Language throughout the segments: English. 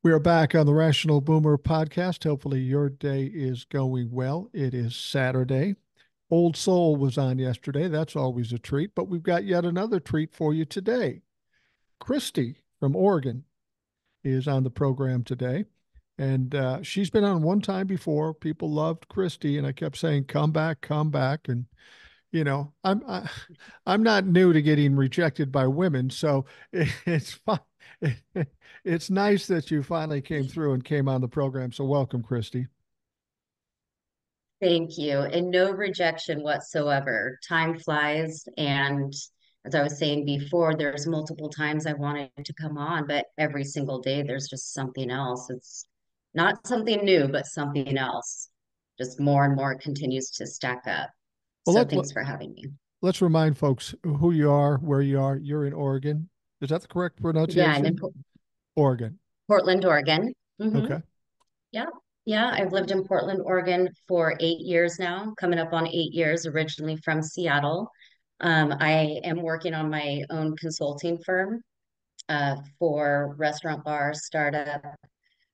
We are back on the Rational Boomer podcast. Hopefully, your day is going well. It is Saturday. Old Soul was on yesterday. That's always a treat, but we've got yet another treat for you today. Khristi from Oregon is on the program today. And she's been on one time before. People loved Khristi, and I kept saying, "Come back, come back." And I'm not new to getting rejected by women, so it's fun. It's nice that you finally came through and came on the program. So welcome, Khristi. Thank you. And no rejection whatsoever. Time flies. And as I was saying before, there's multiple times I wanted to come on, but every single day there's just something else. It's not something new, but something else. Just more and more continues to stack up. Well, So thanks for having me. let's remind folks who you are, where you are. You're in Oregon. Is that the correct Yeah, I'm in pronunciation? Oregon. Portland, Oregon. Okay. Yeah. Yeah, I've lived in Portland, Oregon for 8 years now, coming up on 8 years, originally from Seattle. I am working on my own consulting firm for restaurant bar startup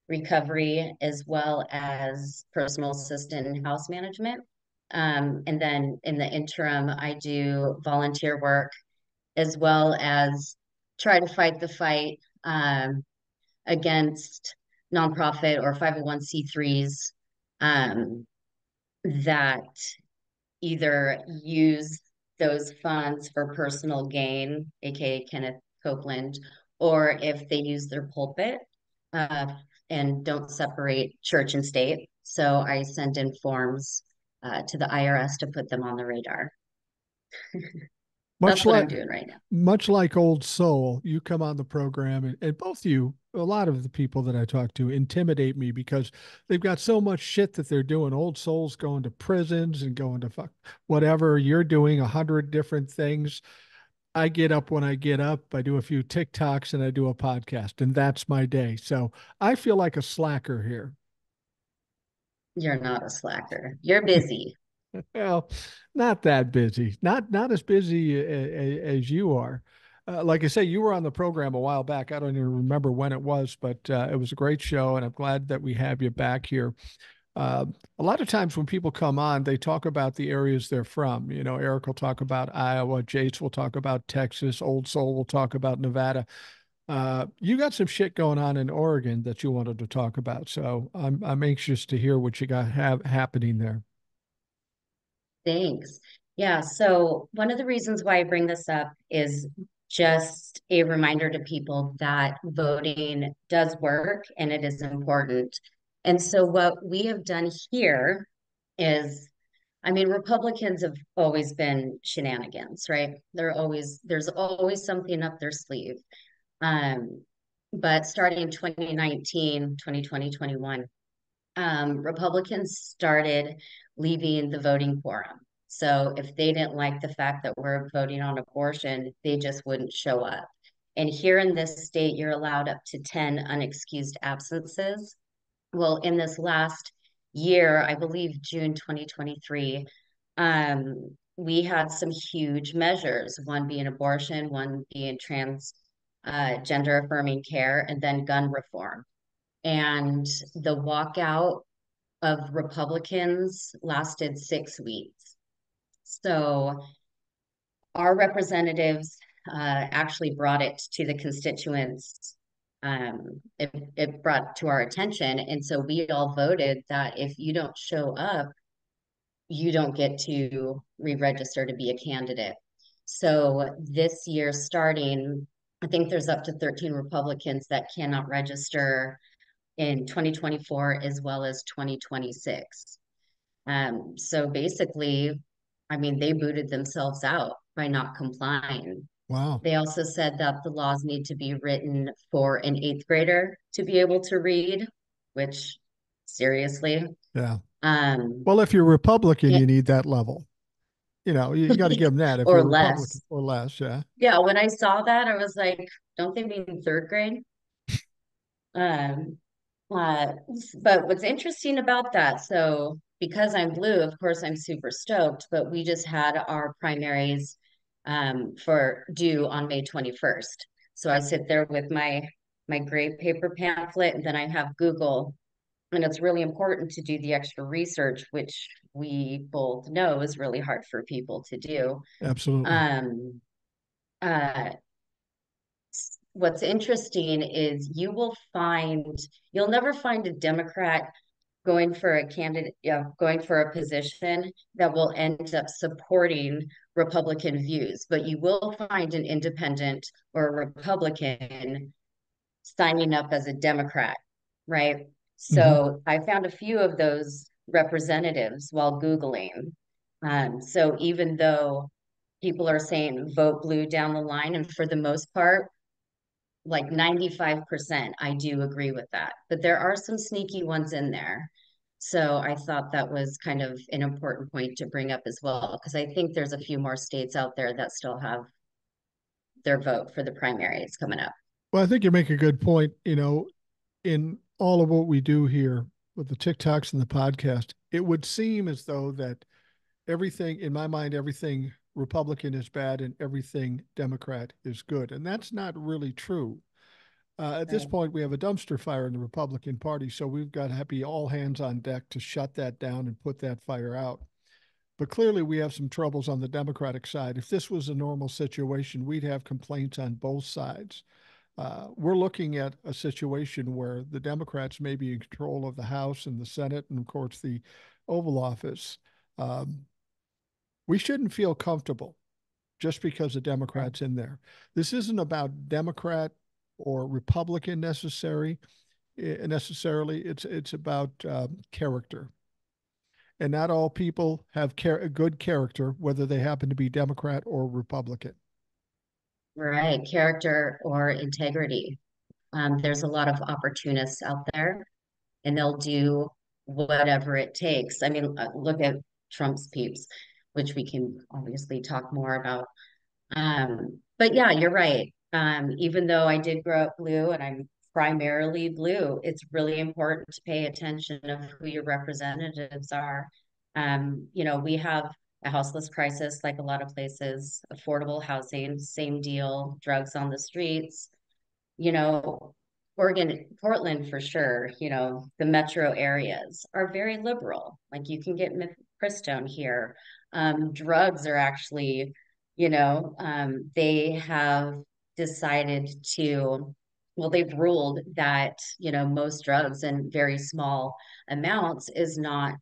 recovery, as well as personal assistant and house management. And then in the interim, I do volunteer work as well as try to fight the fight against nonprofit or 501(c)(3)s that either use those funds for personal gain, aka Kenneth Copeland, or if they use their pulpit uh, and don't separate church and state. So I send in forms to the IRS to put them on the radar. Much That's what like I'm doing right now. much like Old Soul, you come on the program, and both you, a lot of the people that I talk to, intimidate me because they've got so much shit that they're doing. Old Soul's going to prisons and going to fuck whatever. You're doing 100 different things. I get up when I get up. I do a few TikToks and I do a podcast, and that's my day. So I feel like a slacker here. You're not a slacker. You're busy. Well, not that busy. Not as busy as you are. Like I say, you were on the program a while back. I don't even remember when it was, but it was a great show, and I'm glad that we have you back here. Uh, a lot of times when people come on, they talk about the areas they're from. You know, Eric will talk about Iowa, Jace will talk about Texas, Old Soul will talk about Nevada. You got some shit going on in Oregon that you wanted to talk about, so I'm anxious to hear what you got have happening there. Thanks. Yeah, so one of the reasons why I bring this up is just a reminder to people that voting does work and it is important. And so what we have done here is, I mean, Republicans have always been shenanigans, right? There's always something up their sleeve. Um, but starting in 2019, 2020, 21, Republicans started leaving the voting quorum. So if they didn't like the fact that we're voting on abortion, they just wouldn't show up. And here in this state, you're allowed up to 10 unexcused absences. Well, in this last year, I believe June 2023, we had some huge measures, one being abortion, one being trans gender affirming care, and then gun reform. And the walkout of Republicans lasted 6 weeks. So our representatives actually brought it to the constituents. It brought to our attention. And so we all voted that if you don't show up, you don't get to re-register to be a candidate. So this year starting, I think there's up to 13 Republicans that cannot register in 2024 as well as 2026. So basically, I mean, they booted themselves out by not complying. Wow. They also said that the laws need to be written for an eighth grader to be able to read, which seriously, Yeah. um, Well, if you're Republican, it- you need that level. You know, you got to give them that if or you're Republican less. or less. Yeah. Yeah, when I saw that, I was like, don't they mean third grade? Um, uh, but what's interesting about that, so because I'm blue, of course I'm super stoked, but we just had our primaries for due on May 21st. So I sit there with my my gray paper pamphlet, and then I have Google. And it's really important to do the extra research, which we both know is really hard for people to do. Absolutely. Um, uh, what's interesting is you'll never find a Democrat going for a candidate, going for a position that will end up supporting Republican views, but you will find an independent or a Republican signing up as a Democrat, right? Hmm. So I found a few of those representatives while Googling. So even though people are saying vote blue down the line, and for the most part, like 95%, I do agree with that. But there are some sneaky ones in there. So I thought that was kind of an important point to bring up as well, because I think there's a few more states out there that still have their vote for the primaries coming up. Well, I think you make a good point. In all of what we do here with the TikToks and the podcast, it would seem as though that everything, in my mind, everything Republican is bad and everything Democrat is good. And that's not really true. At this Right. point, we have a dumpster fire in the Republican Party, so we've got to be all hands on deck to shut that down and put that fire out. But clearly, we have some troubles on the Democratic side. If this was a normal situation, we'd have complaints on both sides. We're looking at a situation where the Democrats may be in control of the House and the Senate, and of course, the Oval Office. Um, we shouldn't feel comfortable just because a Right. Democrat's in there. This isn't about Democrat or Republican necessarily. It's about character, and not all people have good character, whether they happen to be Democrat or Republican. Right. Character or integrity. There's a lot of opportunists out there, and they'll do whatever it takes. I mean, look at Trump's peeps, which we can obviously talk more about. But yeah, you're right. Even though I did grow up blue and I'm primarily blue, it's really important to pay attention of who your representatives are. We have a houseless crisis like a lot of places, affordable housing, same deal, drugs on the streets, you know, Oregon, Portland for sure, the metro areas are very liberal. Like you can get mifepristone here. Drugs are actually, they have decided to, well, they've ruled that, most drugs in very small amounts is not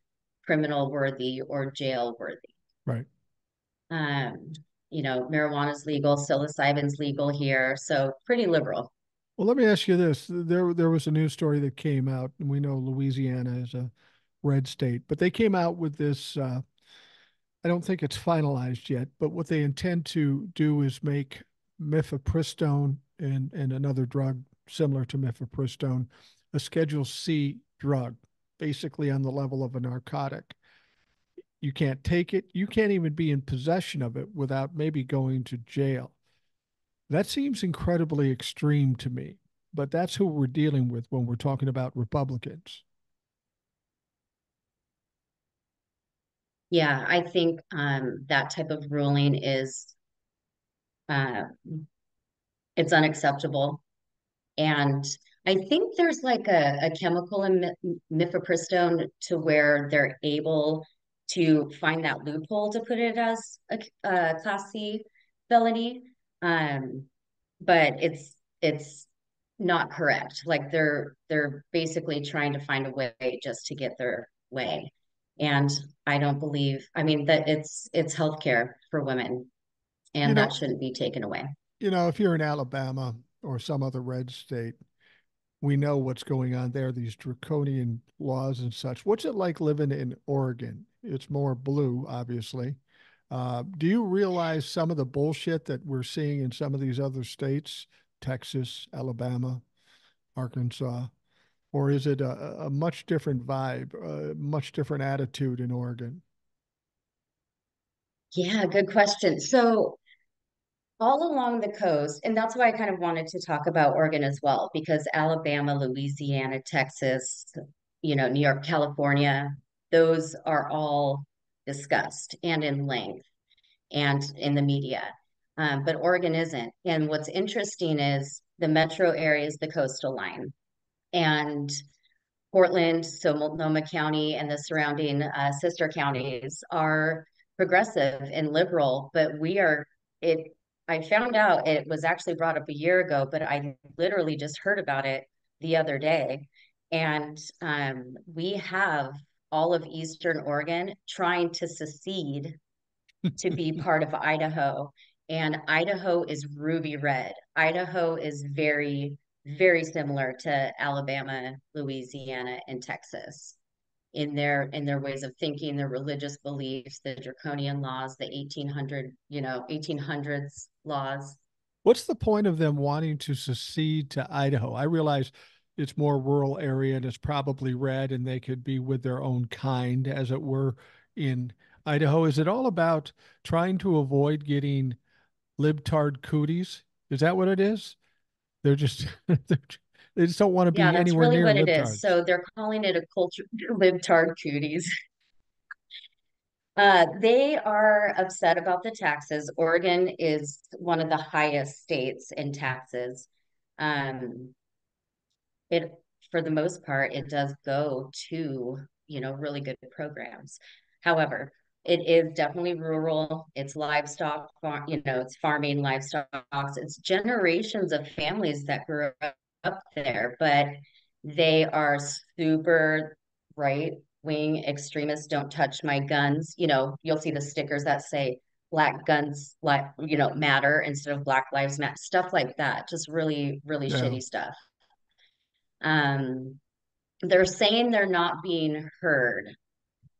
criminal worthy or jail worthy. Right. Um, Marijuana is legal, psilocybin's legal here, so pretty liberal. Well, let me ask you this. There was a news story that came out, and we know Louisiana is a red state, but they came out with this. I don't think it's finalized yet, but what they intend to do is make mifepristone and another drug similar to mifepristone a Schedule C drug, basically on the level of a narcotic. You can't take it. You can't even be in possession of it without maybe going to jail. That seems incredibly extreme to me, but that's who we're dealing with when we're talking about Republicans. Yeah, I think that type of ruling is uh, it's unacceptable. And I think there's like a chemical in mifepristone to where they're able to find that loophole to put it as a Class C felony. Um, but it's not correct. Like they're basically trying to find a way just to get their way. And I don't believe, I mean, that it's healthcare for women, You and that know, shouldn't be taken away. if you're in Alabama or some other red state, we know what's going on there, these draconian laws and such. What's it like living in Oregon? It's more blue, obviously. Do you realize some of the bullshit that we're seeing in some of these other states, Texas, Alabama, Arkansas? Or is it a much different vibe, a much different attitude in Oregon? Yeah, good question. So all along the coast, and that's why I kind of wanted to talk about Oregon as well, because Alabama, Louisiana, Texas, New York, California, those are all discussed and in length and in the media. But Oregon isn't. And what's interesting is the metro area is the coastal line. And Portland, so Multnomah County and the surrounding sister counties are progressive and liberal, but we are it. I found out it was actually brought up a year ago, but I literally just heard about it the other day. And we have all of Eastern Oregon trying to secede to be part of Idaho. And Idaho is ruby red. Idaho is very, very similar to Alabama, Louisiana, and Texas in their ways of thinking, their religious beliefs, the draconian laws, the 1800s laws. What's the point of them wanting to secede to Idaho? I realize it's more rural area and it's probably red and they could be with their own kind, as it were, in Idaho. Is it all about trying to avoid getting libtard cooties? Is that what it is? They're just they just don't want to Yeah, be that's anywhere really near what it is. libtards. So they're calling it a culture libtard cooties. They are upset about the taxes. Oregon is one of the highest states in taxes. Um, it, for the most part, it does go to, really good programs. However, it is definitely rural. It's livestock, it's farming, livestock. It's generations of families that grew up there, but they are super right wing extremists. Don't touch my guns. You'll see the stickers that say black guns, like, matter instead of Black Lives Matter, stuff like that. Just really, really Yeah. shitty stuff. Um, they're saying they're not being heard.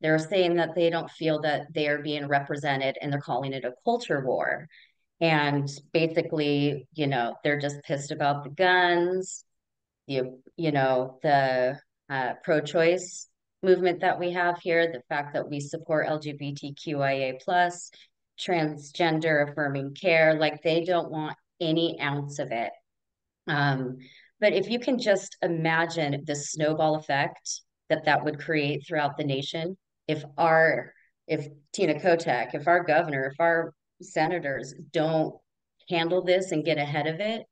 They're saying that they don't feel that they are being represented, and they're calling it a culture war. And basically, they're just pissed about the guns, the pro-choice movement that we have here, the fact that we support LGBTQIA plus, transgender affirming care. Like, they don't want any ounce of it. Um, but if you can just imagine the snowball effect that that would create throughout the nation, if our, if Tina Kotek, if our governor, if our senators don't handle this and get ahead of it,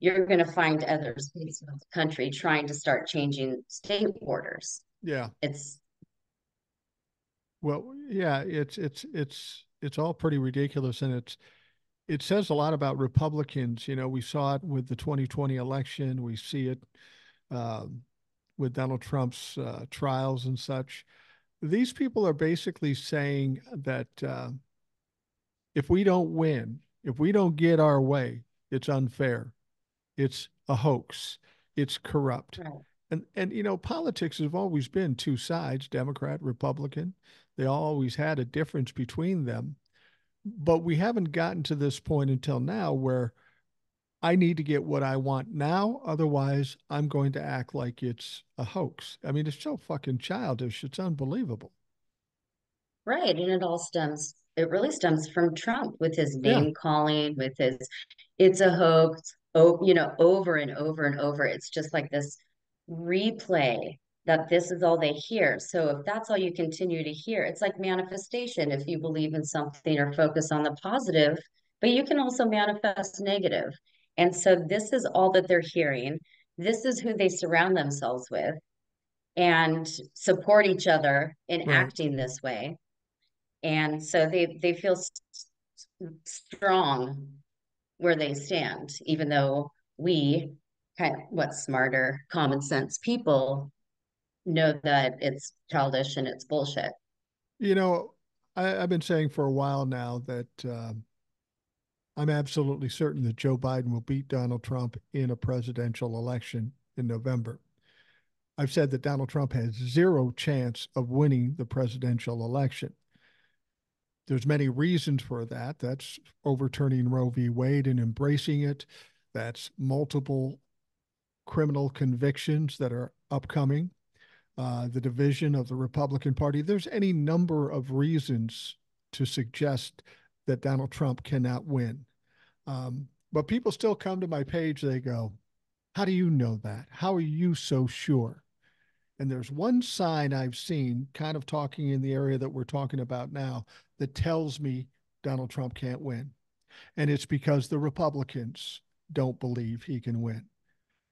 you're going to find other states in the country trying to start changing state borders. Yeah. It's Well, yeah, it's all pretty ridiculous, and it says a lot about Republicans. We saw it with the 2020 election. We see it um, with Donald Trump's trials and such. These people are basically saying that if we don't win, if we don't get our way, it's unfair. It's a hoax. It's corrupt. right. And politics have always been two sides, Democrat, Republican. They always had a difference between them. But we haven't gotten to this point until now where I need to get what I want now. Otherwise, I'm going to act like it's a hoax. I mean, it's so fucking childish. It's unbelievable. Right. And it really stems from Trump with his Yeah. name calling, with his, it's a hoax, over and over and over. It's just like this replay that this is all they hear. So if that's all you continue to hear, it's like manifestation. If you believe in something or focus on the positive, but you can also manifest negative. And so this is all that they're hearing. This is who they surround themselves with and support each other in Right. acting this way, and so they feel strong where they stand, even though we kind of what smarter, common sense people know that it's childish and it's bullshit. You know, I've been saying for a while now that I'm absolutely certain that Joe Biden will beat Donald Trump in a presidential election in November. I've said that Donald Trump has zero chance of winning the presidential election. There's many reasons for that. That's overturning Roe v. Wade and embracing it. That's multiple criminal convictions that are upcoming. The division of the Republican Party. There's any number of reasons to suggest that Donald Trump cannot win. But people still come to my page. They go, "How do you know that? How are you so sure?" And there's one sign I've seen, kind of talking in the area that we're talking about now, that tells me Donald Trump can't win. And it's because the Republicans don't believe he can win.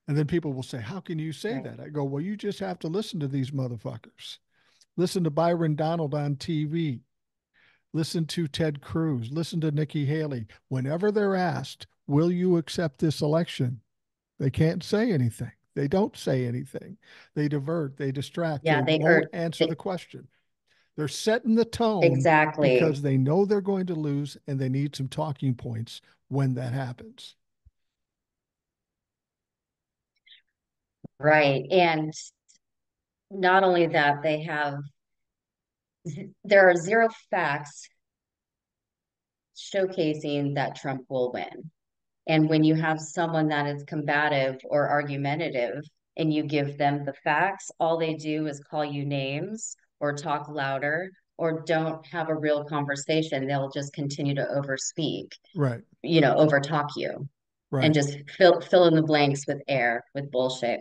And then people will say, how can you say Right. that? I go, well, you just have to listen to these motherfuckers. Listen to Byron Donald on TV. Listen to Ted Cruz. Listen to Nikki Haley. Whenever they're asked, will you accept this election? They can't say anything. They don't say anything. They divert, they distract, Yeah, they they won't are answer the they, question. They're setting the tone exactly because they know they're going to lose and they need some talking points when that happens. right. And not only that, there are zero facts showcasing that Trump will win. And when you have someone that is combative or argumentative and you give them the facts, all they do is call you names or talk louder or don't have a real conversation. They'll just continue to overspeak, Right, overtalk you and right. just fill in the blanks with air, with bullshit.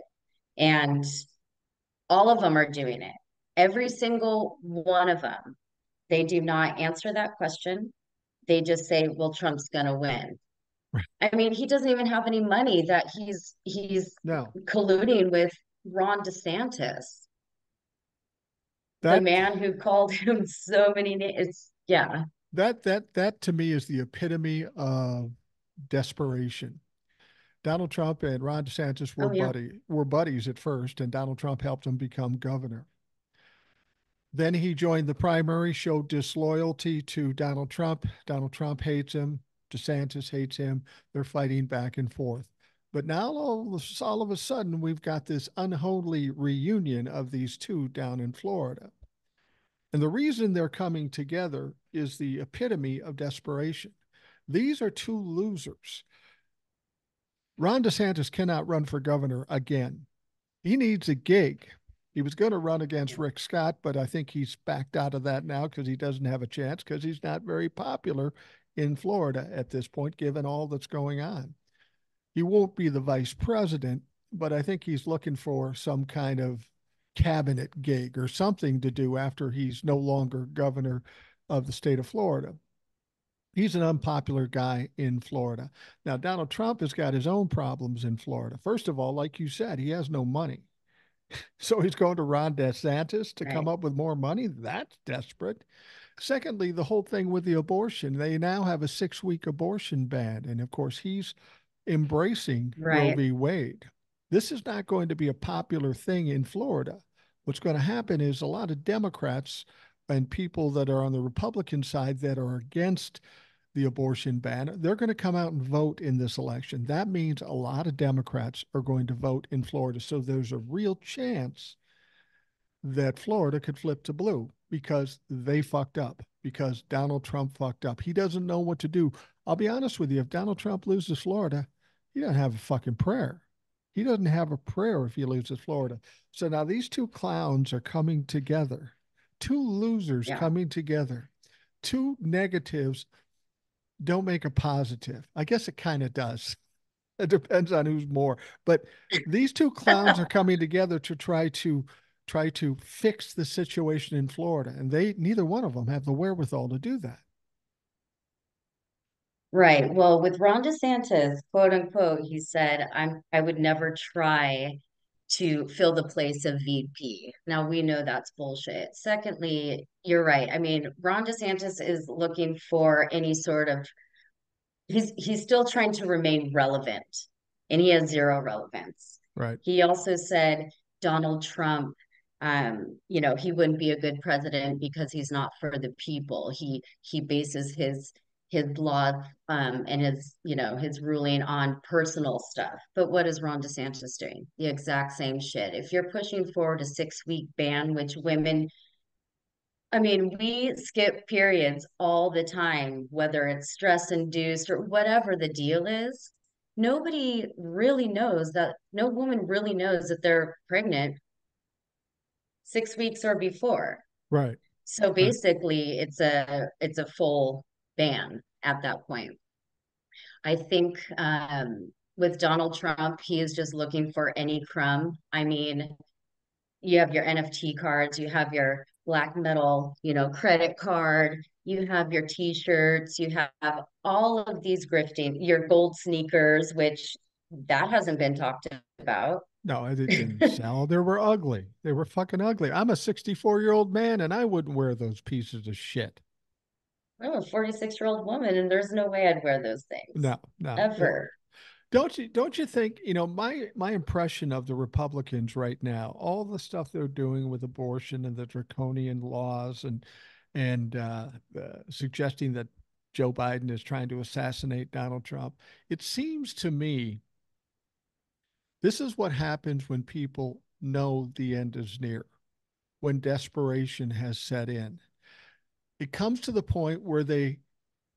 And all of them are doing it. Every single one of them. They do not answer that question. They just say, well, Trump's going to win. Right. I mean, he doesn't even have any money that he's Now, colluding with Ron DeSantis, the that man who called him so many names. Yeah. that to me is the epitome of desperation. Donald Trump and Ron DeSantis Oh, yeah. were buddies at first, and Donald Trump helped him become governor. Then he joined the primary, showed disloyalty to Donald Trump. Donald Trump hates him. DeSantis hates him. They're fighting back and forth. But now all of a sudden, we've got this unholy reunion of these two down in Florida. And the reason they're coming together is the epitome of desperation. These are two losers. Ron DeSantis cannot run for governor again. He needs a gig. He was going to run against Rick Scott, but I think he's backed out of that now because he doesn't have a chance because he's not very popular in Florida at this point, given all that's going on. He won't be the vice president, but I think he's looking for some kind of cabinet gig or something to do after he's no longer governor of the state of Florida. He's an unpopular guy in Florida. Now, Donald Trump has got his own problems in Florida. First of all, like you said, he has no money. So he's going to Ron DeSantis to come Right. up with more money. That's desperate. Secondly, the whole thing with the abortion. They now have a 6 week abortion ban. And of course, he's embracing Roe Right. v. Wade. This is not going to be a popular thing in Florida. What's going to happen is a lot of Democrats and people that are on the Republican side that are against the abortion ban, they're going to come out and vote in this election. That means a lot of Democrats are going to vote in Florida. So there's a real chance that Florida could flip to blue because they fucked up, because Donald Trump fucked up. He doesn't know what to do. I'll be honest with you. If Donald Trump loses Florida, he doesn't have a fucking prayer. He doesn't have a prayer if he loses Florida. So now these two clowns are coming together, two losers Yeah. coming together, two negatives don't make a positive. I guess it kind of does. It depends on who's more. But these two clowns are coming together to try to fix the situation in Florida, and they neither one of them have the wherewithal to do that. Right. Well, with Ron DeSantis, quote unquote, he said, I would never try to fill the place of VP. Now we know that's bullshit. Secondly, you're right. I mean, Ron DeSantis is looking for any sort of he's still trying to remain relevant and he has zero relevance. Right. He also said Donald Trump he wouldn't be a good president because he's not for the people. He bases his laws and his ruling on personal stuff. But what is Ron DeSantis doing? The exact same shit. If you're pushing forward a 6 week ban, which women I mean, we skip periods all the time, whether it's stress induced or whatever the deal is. Nobody really knows that, no woman really knows that they're pregnant 6 weeks or before. Right. So Right. basically it's a full ban at that point. I think with Donald Trump, he is just looking for any crumb. I mean, you have your NFT cards, you have your black metal, credit card, you have your t-shirts, you have all of these grifting, your gold sneakers, which that hasn't been talked about. No, it didn't sell. They were ugly. They were fucking ugly. I'm a 64-year-old man and I wouldn't wear those pieces of shit. I'm a 46-year-old woman, and there's no way I'd wear those things No, no. ever. Don't you think, my impression of the Republicans right now, all the stuff they're doing with abortion and the draconian laws and suggesting that Joe Biden is trying to assassinate Donald Trump, it seems to me this is what happens when people know the end is near, when desperation has set in. It comes to the point where they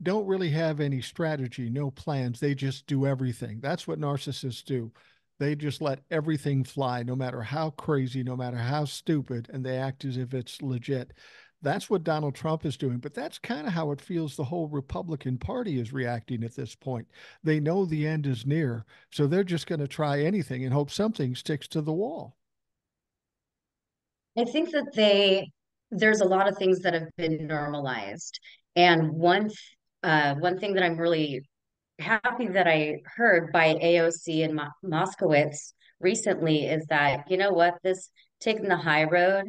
don't really have any strategy, no plans. They just do everything. That's what narcissists do. They just let everything fly, no matter how crazy, no matter how stupid, and they act as if it's legit. That's what Donald Trump is doing. But that's kind of how it feels the whole Republican Party is reacting at this point. They know the end is near, so they're just going to try anything and hope something sticks to the wall. I think that there's a lot of things that have been normalized. And one thing that I'm really happy that I heard by AOC and Moskowitz recently is that, you know what, this taking the high road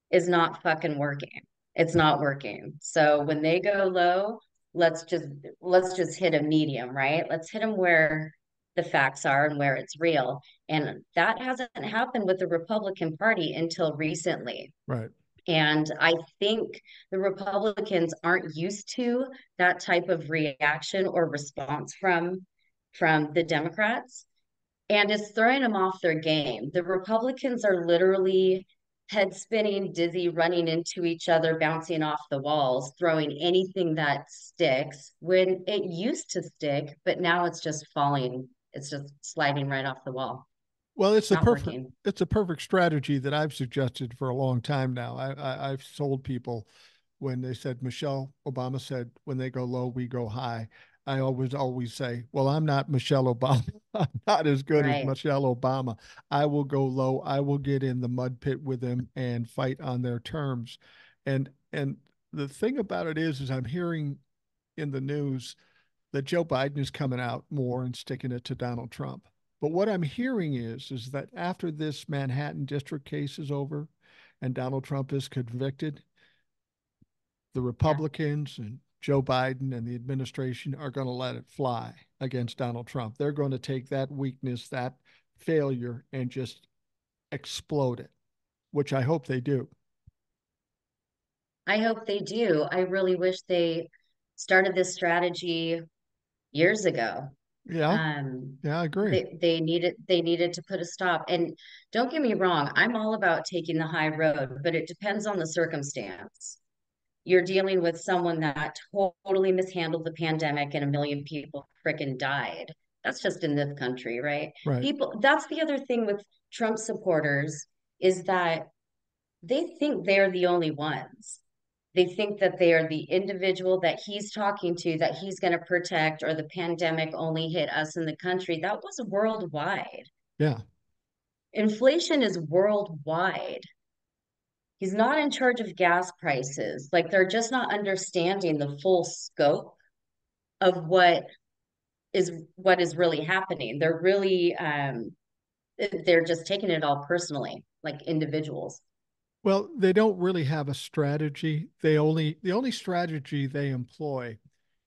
is not fucking working. It's not working. So when they go low, let's just let's just hit a medium, right? Let's hit them where the facts are and where it's real. And that hasn't happened with the Republican Party until recently. Right. And I think the Republicans aren't used to that type of reaction or response from the Democrats, and it's throwing them off their game. The Republicans are literally head spinning, dizzy, running into each other, bouncing off the walls, throwing anything that sticks when it used to stick, but now it's just falling. It's just sliding right off the wall. Well, It's not working. it's a perfect strategy that I've suggested for a long time now. I've sold people when they said Michelle Obama said when they go low, we go high. I always say, well, I'm not Michelle Obama. I'm not as good as Right. Michelle Obama. I will go low. I will get in the mud pit with them and fight on their terms. And the thing about it is I'm hearing in the news that Joe Biden is coming out more and sticking it to Donald Trump. But what I'm hearing is that after this Manhattan district case is over and Donald Trump is convicted, the Yeah. Republicans and Joe Biden and the administration are going to let it fly against Donald Trump. They're going to take that weakness, that failure, and just explode it, which I hope they do. I hope they do. I really wish they started this strategy years ago. Yeah, yeah, I agree. They needed to put a stop. And don't get me wrong, I'm all about taking the high road, but it depends on the circumstance. You're dealing with someone that totally mishandled the pandemic and a million people freaking died. That's just in this country, right? Right. That's the other thing with Trump supporters is that they think they're the only ones. They think that they are the individual that he's talking to, that he's going to protect, or the pandemic only hit us in the country. That was worldwide. Yeah. Inflation is worldwide. He's not in charge of gas prices. Like they're just not understanding the full scope of what is really happening. They're just taking it all personally, like individuals. Well, they don't really have a strategy. The only strategy they employ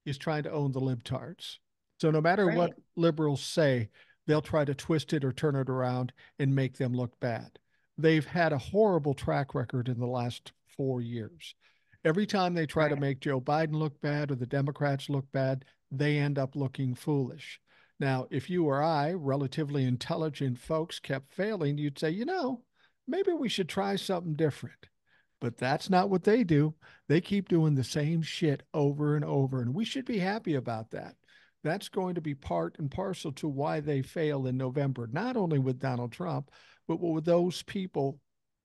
is trying to own the libtards. So no matter what Right. liberals say, they'll try to twist it or turn it around and make them look bad. They've had a horrible track record in the last 4 years. Every time they try to Right. make Joe Biden look bad or the Democrats look bad, they end up looking foolish. Now, if you or I, relatively intelligent folks, kept failing, you'd say, maybe we should try something different. But that's not what they do. They keep doing the same shit over and over. And we should be happy about that. That's going to be part and parcel to why they fail in November, not only with Donald Trump, but with those people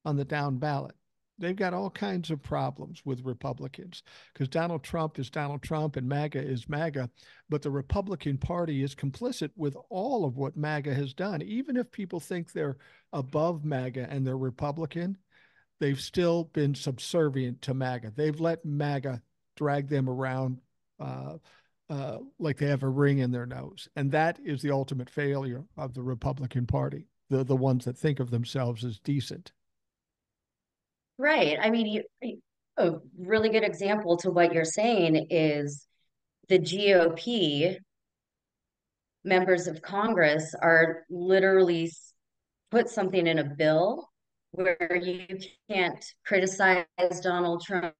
on the down ballot. They've got all kinds of problems with Republicans because Donald Trump is Donald Trump and MAGA is MAGA. But the Republican Party is complicit with all of what MAGA has done. Even if people think they're above MAGA and they're Republican, they've still been subservient to MAGA. They've let MAGA drag them around like they have a ring in their nose. And that is the ultimate failure of the Republican Party, the ones that think of themselves as decent. Right. I mean, a really good example to what you're saying is the GOP members of Congress are literally put something in a bill where you can't criticize Donald Trump,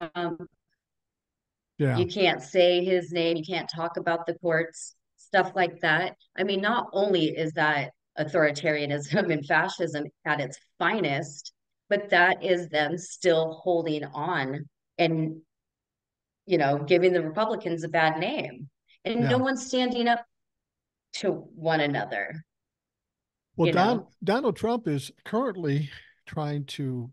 Yeah, you can't say his name, you can't talk about the courts, stuff like that. I mean, not only is that authoritarianism and fascism at its finest, but that is them still holding on and, giving the Republicans a bad name. And no yeah. one's standing up to one another, Well, you know? Donald Trump is currently trying to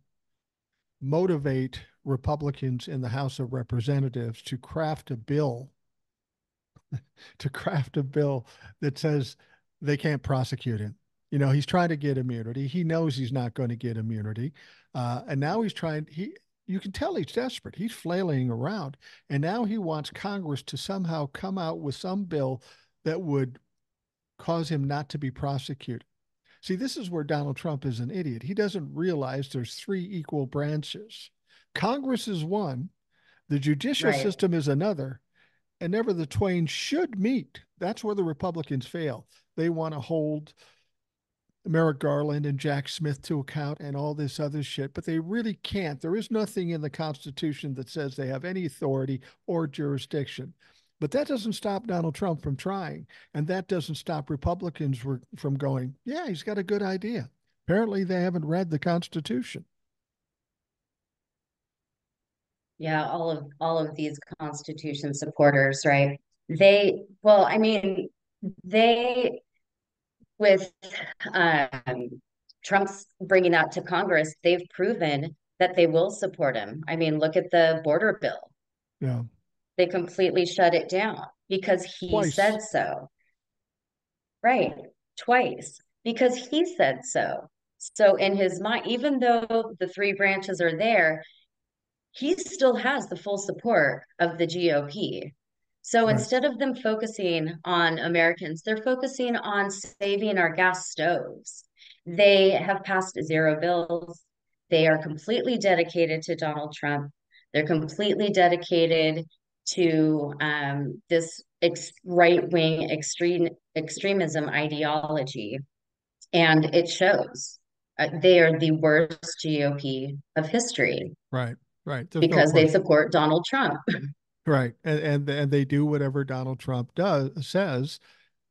motivate Republicans in the House of Representatives to craft a bill that says they can't prosecute him. You know, he's trying to get immunity. He knows he's not going to get immunity, and now he's trying. You can tell he's desperate. He's flailing around, and now he wants Congress to somehow come out with some bill that would cause him not to be prosecuted. See, this is where Donald Trump is an idiot. He doesn't realize there's three equal branches. Congress is one, the judicial Right. system is another, and never the twain should meet. That's where the Republicans fail. They want to hold Merrick Garland and Jack Smith to account and all this other shit, but they really can't. There is nothing in the Constitution that says they have any authority or jurisdiction. But that doesn't stop Donald Trump from trying. And that doesn't stop Republicans from going, yeah, he's got a good idea. Apparently, they haven't read the Constitution. Yeah, all of these Constitution supporters, right? Well, I mean, they with Trump's bringing that to Congress, they've proven that they will support him. I mean, look at the border bill. Yeah. They completely shut it down because he Twice. said so. Right. Twice because he said so. So in his mind, even though the three branches are there, he still has the full support of the GOP. So Right. instead of them focusing on Americans, they're focusing on saving our gas stoves. They have passed zero bills. They are completely dedicated to Donald Trump. They're completely dedicated to this right wing extremism ideology. And it shows. They are the worst GOP of history Right. Right. There's no because they question. support Donald Trump. Right. And they do whatever Donald Trump says,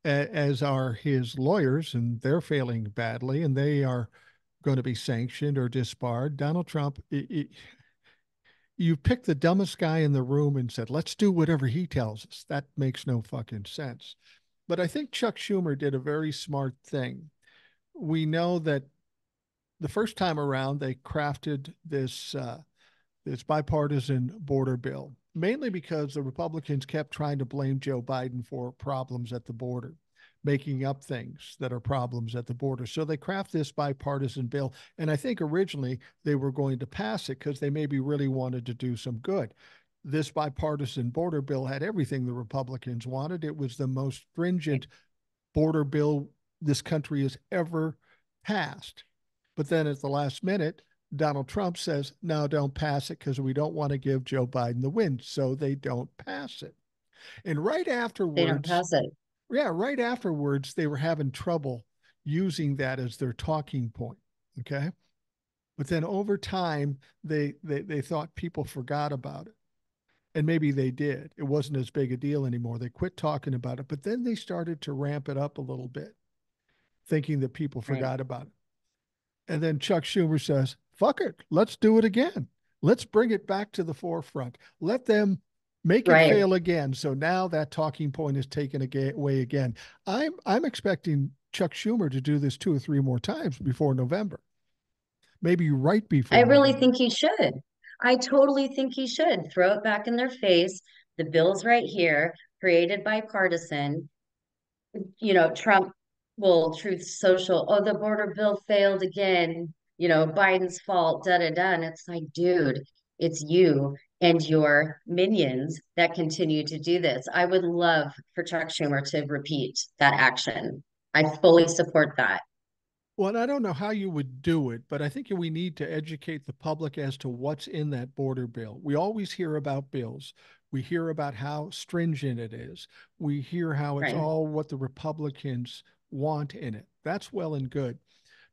as are his lawyers, and they're failing badly, and they are going to be sanctioned or disbarred. Donald Trump, you picked the dumbest guy in the room and said, let's do whatever he tells us. That makes no fucking sense. But I think Chuck Schumer did a very smart thing. We know that the first time around, they crafted this bipartisan border bill, mainly because the Republicans kept trying to blame Joe Biden for problems at the border, making up things that are problems at the border. So they craft this bipartisan bill. And I think originally they were going to pass it because they maybe really wanted to do some good. This bipartisan border bill had everything the Republicans wanted. It was the most stringent border bill this country has ever passed. But then at the last minute, Donald Trump says, no, don't pass it because we don't want to give Joe Biden the win. So they don't pass it. And right They don't afterwards, pass it. yeah, right afterwards, they were having trouble using that as their talking point. Okay. But then over time, they thought people forgot about it. And maybe they did. It wasn't as big a deal anymore. They quit talking about it. But then they started to ramp it up a little bit, thinking that people Right. forgot about it. And then Chuck Schumer says, fuck it, let's do it again. Let's bring it back to the forefront. Let them make it Right. fail again. So now that talking point is taken away again. I'm expecting Chuck Schumer to do this two or three more times before November, maybe right I before really November. think he should. I totally think he should throw it back in their face. The bill's right here, created by partisan. Trump will Truth Social. Oh, the border bill failed again. Biden's fault, da da da. And it's like, dude, it's you and your minions that continue to do this. I would love for Chuck Schumer to repeat that action. I fully support that. Well, and I don't know how you would do it, but I think we need to educate the public as to what's in that border bill. We always hear about bills. We hear about how stringent it is. We hear how it's Right. all what the Republicans want in it. That's well and good.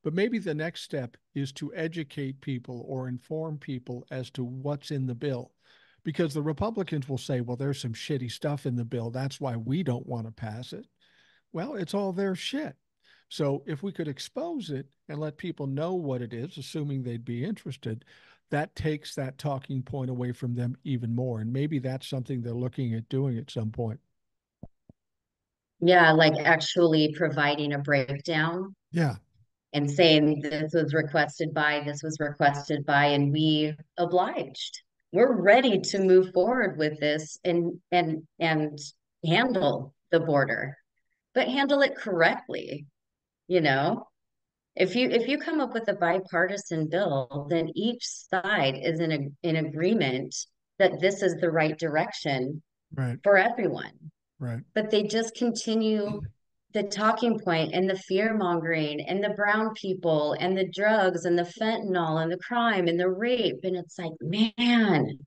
But maybe the next step is to educate people or inform people as to what's in the bill. Because the Republicans will say, well, there's some shitty stuff in the bill. That's why we don't want to pass it. Well, it's all their shit. So if we could expose it and let people know what it is, assuming they'd be interested, that takes that talking point away from them even more. And maybe that's something they're looking at doing at some point. Yeah, like actually providing a breakdown Yeah, and saying this was requested by, and we obliged. We're ready to move forward with this and handle the border, but handle it correctly, you know? If you come up with a bipartisan bill, then each side is in agreement that this is the right direction right, for everyone. right. But they just continue the talking point and the fear mongering and the brown people and the drugs and the fentanyl and the crime and the rape. And it's like, man,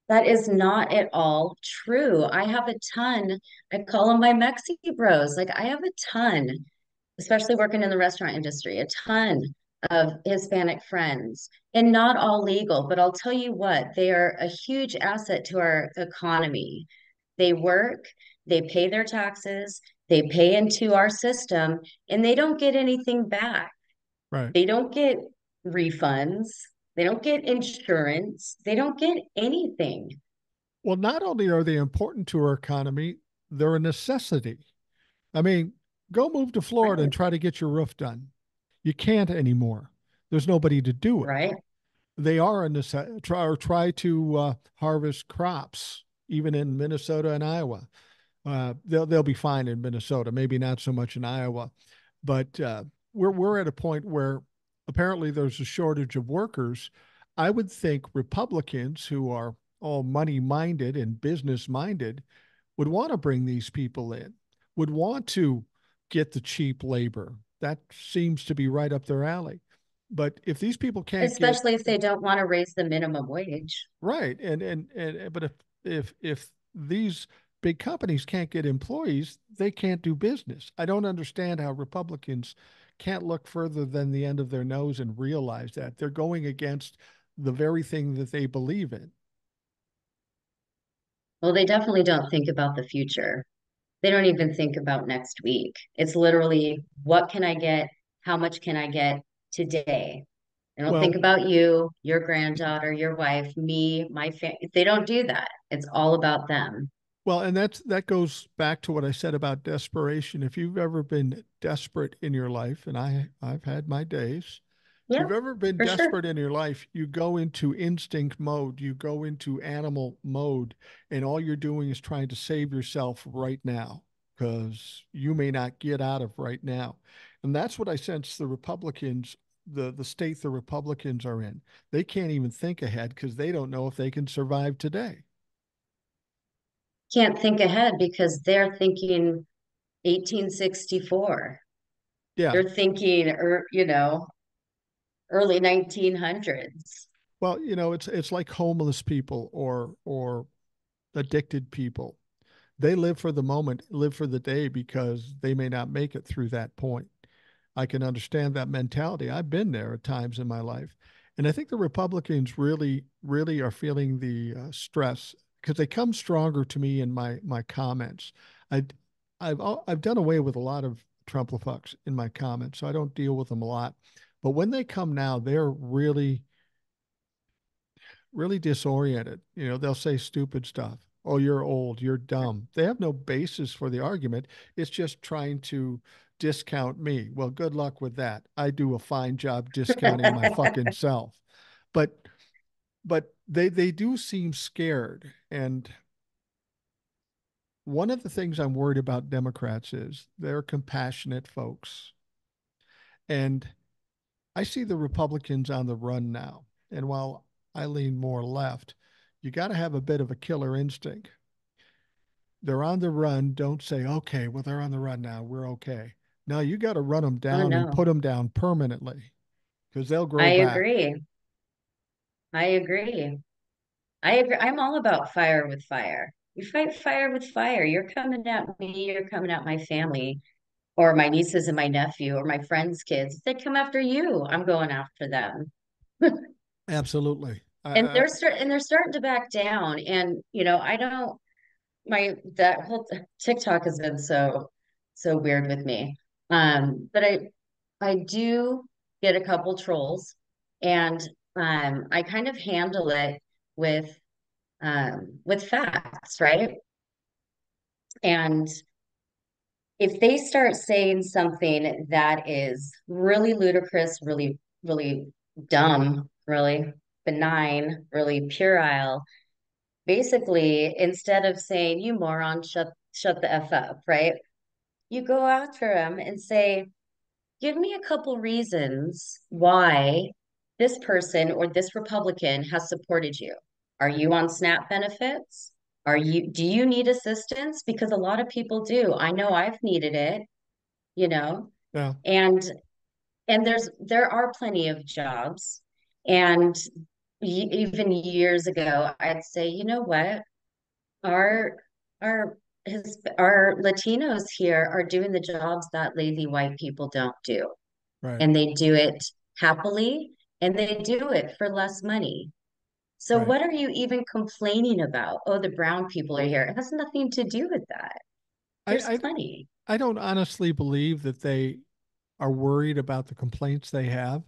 that is not at all true. I have a ton, I call them my Mexi bros. Like I have a ton, especially working in the restaurant industry, a ton of Hispanic friends, and not all legal, but I'll tell you what, they are a huge asset to our economy. They work, they pay their taxes, they pay into our system, and they don't get anything back. Right. They don't get refunds, they don't get insurance, they don't get anything. Well, not only are they important to our economy, they're a necessity. I mean, go move to Florida and Right. try to get your roof done. You can't anymore. There's nobody to do it. Right. They are a necessity. Try to harvest crops, even in Minnesota and Iowa. They'll be fine in Minnesota, maybe not so much in Iowa, but we're at a point where apparently there's a shortage of workers. I would think Republicans who are all money minded and business minded would want to bring these people in, would want to get the cheap labor. That seems to be right up their alley. But if these people can't get Especially if they don't want to raise the minimum wage. right, and but if these big companies can't get employees, they can't do business. I don't understand how Republicans can't look further than the end of their nose and realize that they're going against the very thing that they believe in. Well, they definitely don't think about the future. They don't even think about next week. It's literally, what can I get? How much can I get today? They don't think Well, about you, your granddaughter, your wife, me, my family. They don't do that. It's all about them. Well, and that goes back to what I said about desperation. If you've ever been desperate in your life, and I've had my days, if Yeah, you've ever been for sure. desperate in your life, you go into instinct mode, you go into animal mode, and all you're doing is trying to save yourself right now because you may not get out of right now. And that's what I sense the Republicans, the state the Republicans are in. They can't even think ahead because they don't know if they can survive today. Can't think ahead because they're thinking 1864. Yeah. They're thinking, early 1900s. Well, it's like homeless people or addicted people. They live for the moment, live for the day because they may not make it through that point. I can understand that mentality. I've been there at times in my life. And I think the Republicans really, really are feeling the stress because they come stronger to me in my comments. I, I've done away with a lot of Trumplafucks in my comments, so I don't deal with them a lot. But when they come now, they're really disoriented. They'll say stupid stuff. Oh, you're old, you're dumb. They have no basis for the argument. It's just trying to discount me. Well, good luck with that. I do a fine job discounting my fucking self. But they do seem scared. And one of the things I'm worried about Democrats is they're compassionate folks. And I see the Republicans on the run now. And while I lean more left, you got to have a bit of a killer instinct. They're on the run. Don't say, okay, well, they're on the run now. We're okay. No, you got to run them Oh down and put no, them down permanently because they'll I grow back. agree. I agree. I agree. I'm all about fire with fire. You fight fire with fire. You're coming at me, you're coming at my family, or my nieces and my nephew, or my friends' kids. If they come after you, I'm going after them. Absolutely. And they're starting to back down. And I don't my that whole TikTok has been so weird with me. But I do get a couple trolls, and I kind of handle it with facts, right? And if they start saying something that is really ludicrous, really dumb, really benign, really puerile, basically, instead of saying, you moron, shut the F up, right? You go after them and say, give me a couple reasons why this person or this Republican has supported you. Are you on SNAP benefits? Do you need assistance? Because a lot of people do. I know I've needed it, you know, Yeah, and there are plenty of jobs. And even years ago, I'd say, you know what? Our our Latinos here are doing the jobs that lazy white people don't do, right, and they do it happily, and they do it for less money. So right. what are you even complaining about? Oh, the brown people are here. It has nothing to do with that. I, There's I, plenty. I don't honestly believe that they are worried about the complaints they have.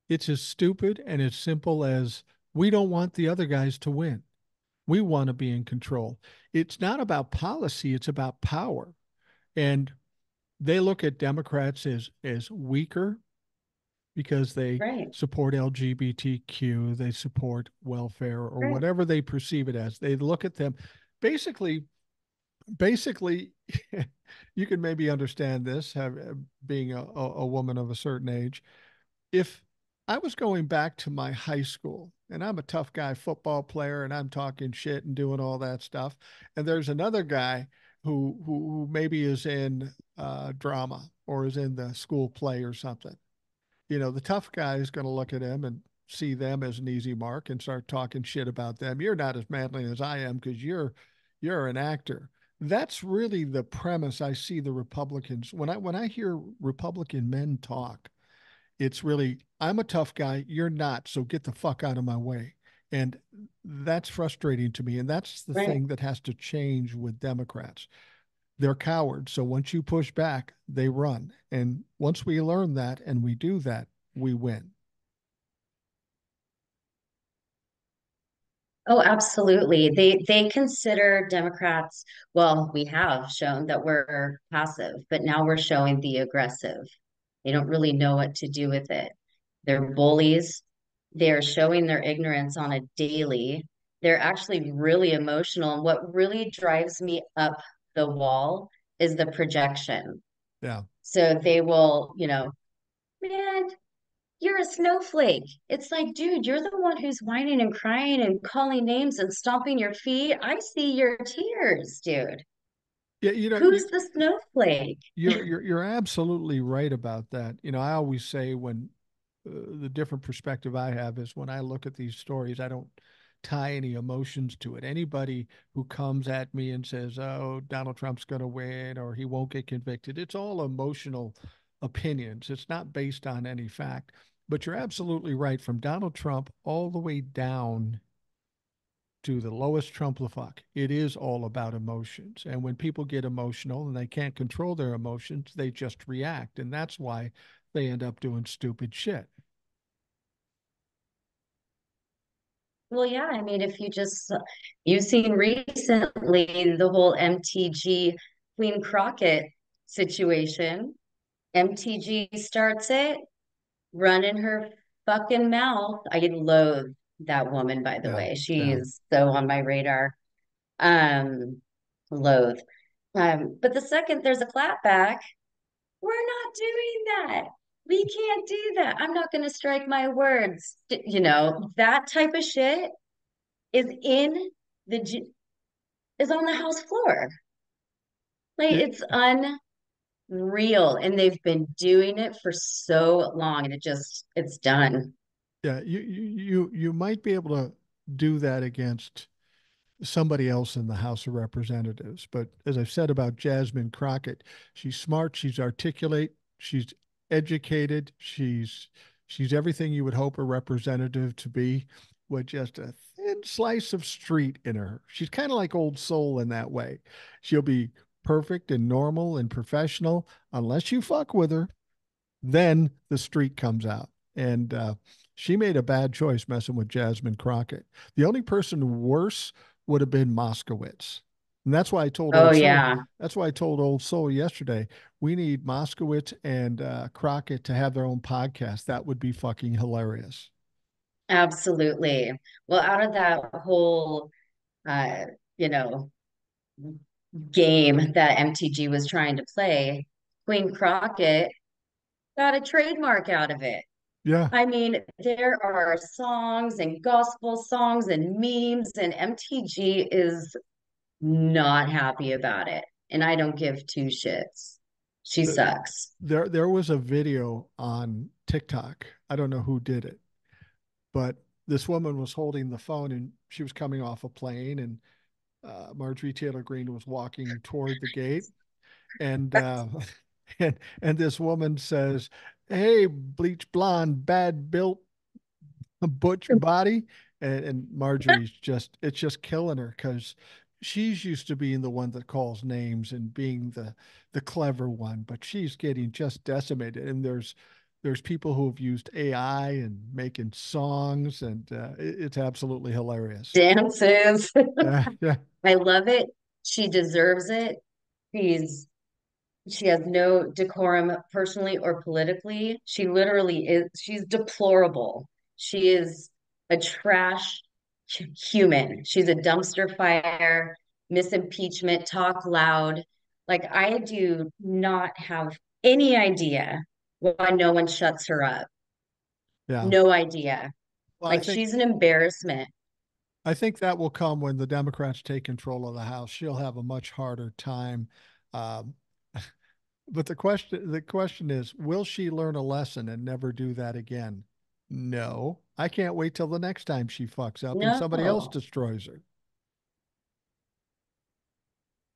It's as stupid and as simple as we don't want the other guys to win. We want to be in control. It's not about policy, it's about power. And they look at Democrats as weaker because they Right, support LGBTQ, they support welfare or right. whatever they perceive it as. They look at them basically basically you can maybe understand this being a woman of a certain age. If I was going back to my high school and I'm a tough guy football player and I'm talking shit and doing all that stuff, and there's another guy who maybe is in drama or is in the school play or something, the tough guy is going to look at him and see them as an easy mark and start talking shit about them. You're not as manly as I am because you're an actor. That's really the premise I see the Republicans when I hear Republican men talk. It's really, I'm a tough guy, you're not, so get the fuck out of my way. And that's frustrating to me. And that's the Right. thing that has to change with Democrats. They're cowards. So once you push back, they run. And once we learn that and we do that, we win. Oh, absolutely. They consider Democrats, well, we have shown that we're passive, but now we're showing the aggressive. They don't really know what to do with it. They're bullies. They're showing their ignorance on a daily. They're actually really emotional. And what really drives me up the wall is the projection. Yeah. So they will, man, you're a snowflake. It's like, dude, you're the one who's whining and crying and calling names and stomping your feet. I see your tears, dude. Yeah, Who's the snowflake? you're absolutely right about that. I always say when the different perspective I have is when I look at these stories, I don't tie any emotions to it. Anybody who comes at me and says, "Oh, Donald Trump's going to win" or he won't get convicted, it's all emotional opinions. It's not based on any fact. But you're absolutely right. From Donald Trump all the way down to the lowest Trump-la-fuck. It is all about emotions. And when people get emotional and they can't control their emotions, they just react. And that's why they end up doing stupid shit. Well, yeah, I mean, if you've seen recently the whole MTG Queen Crockett situation. MTG starts it, running her fucking mouth. I loathe that woman, by the Yeah. way. She Yeah. is so on my radar. Um, loathe. But the second there's a clapback, we're not doing that. we can't do that. I'm not going to strike my words. You know, that type of shit is in is on the House floor. Like Yeah, it's unreal. And they've been doing it for so long and it's done. yeah. You might be able to do that against somebody else in the House of Representatives. But as I've said about Jasmine Crockett, she's smart, she's articulate, she's educated, she's everything you would hope a representative to be, with just a thin slice of street in her. She's kind of like Old Soul in that way. She'll be perfect and normal and professional unless you fuck with her, then the streak comes out. And she made a bad choice messing with Jasmine Crockett. The only person worse would have been Moskowitz. And that's why I told Oh Old Soul. yeah, That's why I told Old Soul yesterday. We need Moskowitz and Crockett to have their own podcast. That would be fucking hilarious. absolutely. Well, out of that whole uh, you know, game that MTG was trying to play, Queen Crockett got a trademark out of it. Yeah. I mean, there are songs and gospel songs and memes, and MTG is not happy about it. And I don't give two shits. She The, sucks. there was a video on TikTok. I don't know who did it, but this woman was holding the phone and she was coming off a plane, and Marjorie Taylor Greene was walking toward the gate, and and this woman says, "Hey, bleach blonde, bad built, butch body," and Marjorie's just it's just killing her because she's used to being the one that calls names and being the clever one, but she's getting just decimated. And there's people who have used AI and making songs, and it's absolutely hilarious. Dances. Yeah, yeah. I love it. She deserves it. She's she has no decorum personally or politically. She literally is, she's deplorable. She is a trash human. She's a dumpster fire, miss impeachment, talk loud. Like, I do not have any idea why no one shuts her up. Yeah. No idea. Well, Like, she's an embarrassment. I think that will come when the Democrats take control of the House. She'll have a much harder time. Um, but the question is, will she learn a lesson and never do that again? No. I can't wait till the next time she fucks up and somebody else No. destroys her.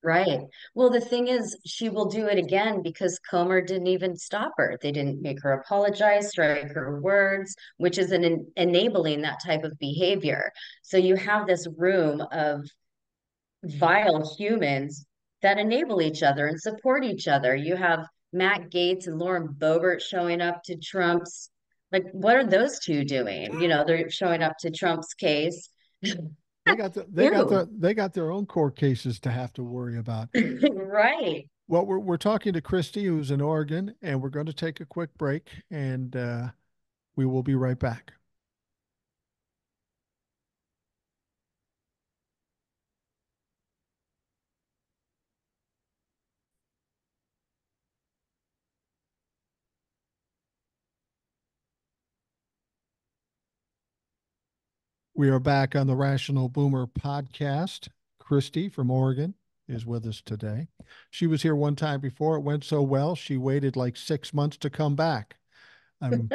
Right. Well, the thing is, she will do it again because Comer didn't even stop her. They didn't make her apologize, strike her words, which is enabling that type of behavior. So you have this room of vile humans that enable each other and support each other. You have Matt Gaetz and Lauren Boebert showing up to Trump's, like, what are those two doing? You know, they're showing up to Trump's case. Ew. They got their own court cases to have to worry about. Right. Well, we're talking to Khristi, who's in Oregon, and we're going to take a quick break, and we will be right back. We are back on the Rational Boomer podcast. Khristi from Oregon is with us today. She was here one time before. It went so well, she waited like 6 months to come back. I'm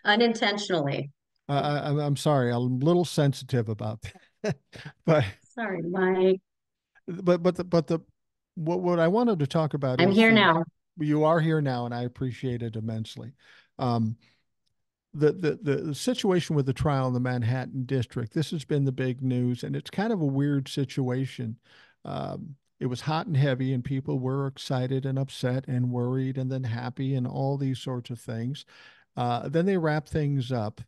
Unintentionally. I'm sorry. I'm a little sensitive about that. but Sorry, Mike. but the what I wanted to talk about I'm is here the now. you are here now, and I appreciate it immensely. Um, the situation with the trial in the Manhattan district. This has been the big news, and it's kind of a weird situation. It was hot and heavy, and people were excited and upset and worried, and then happy, and all these sorts of things. Then they wrap things up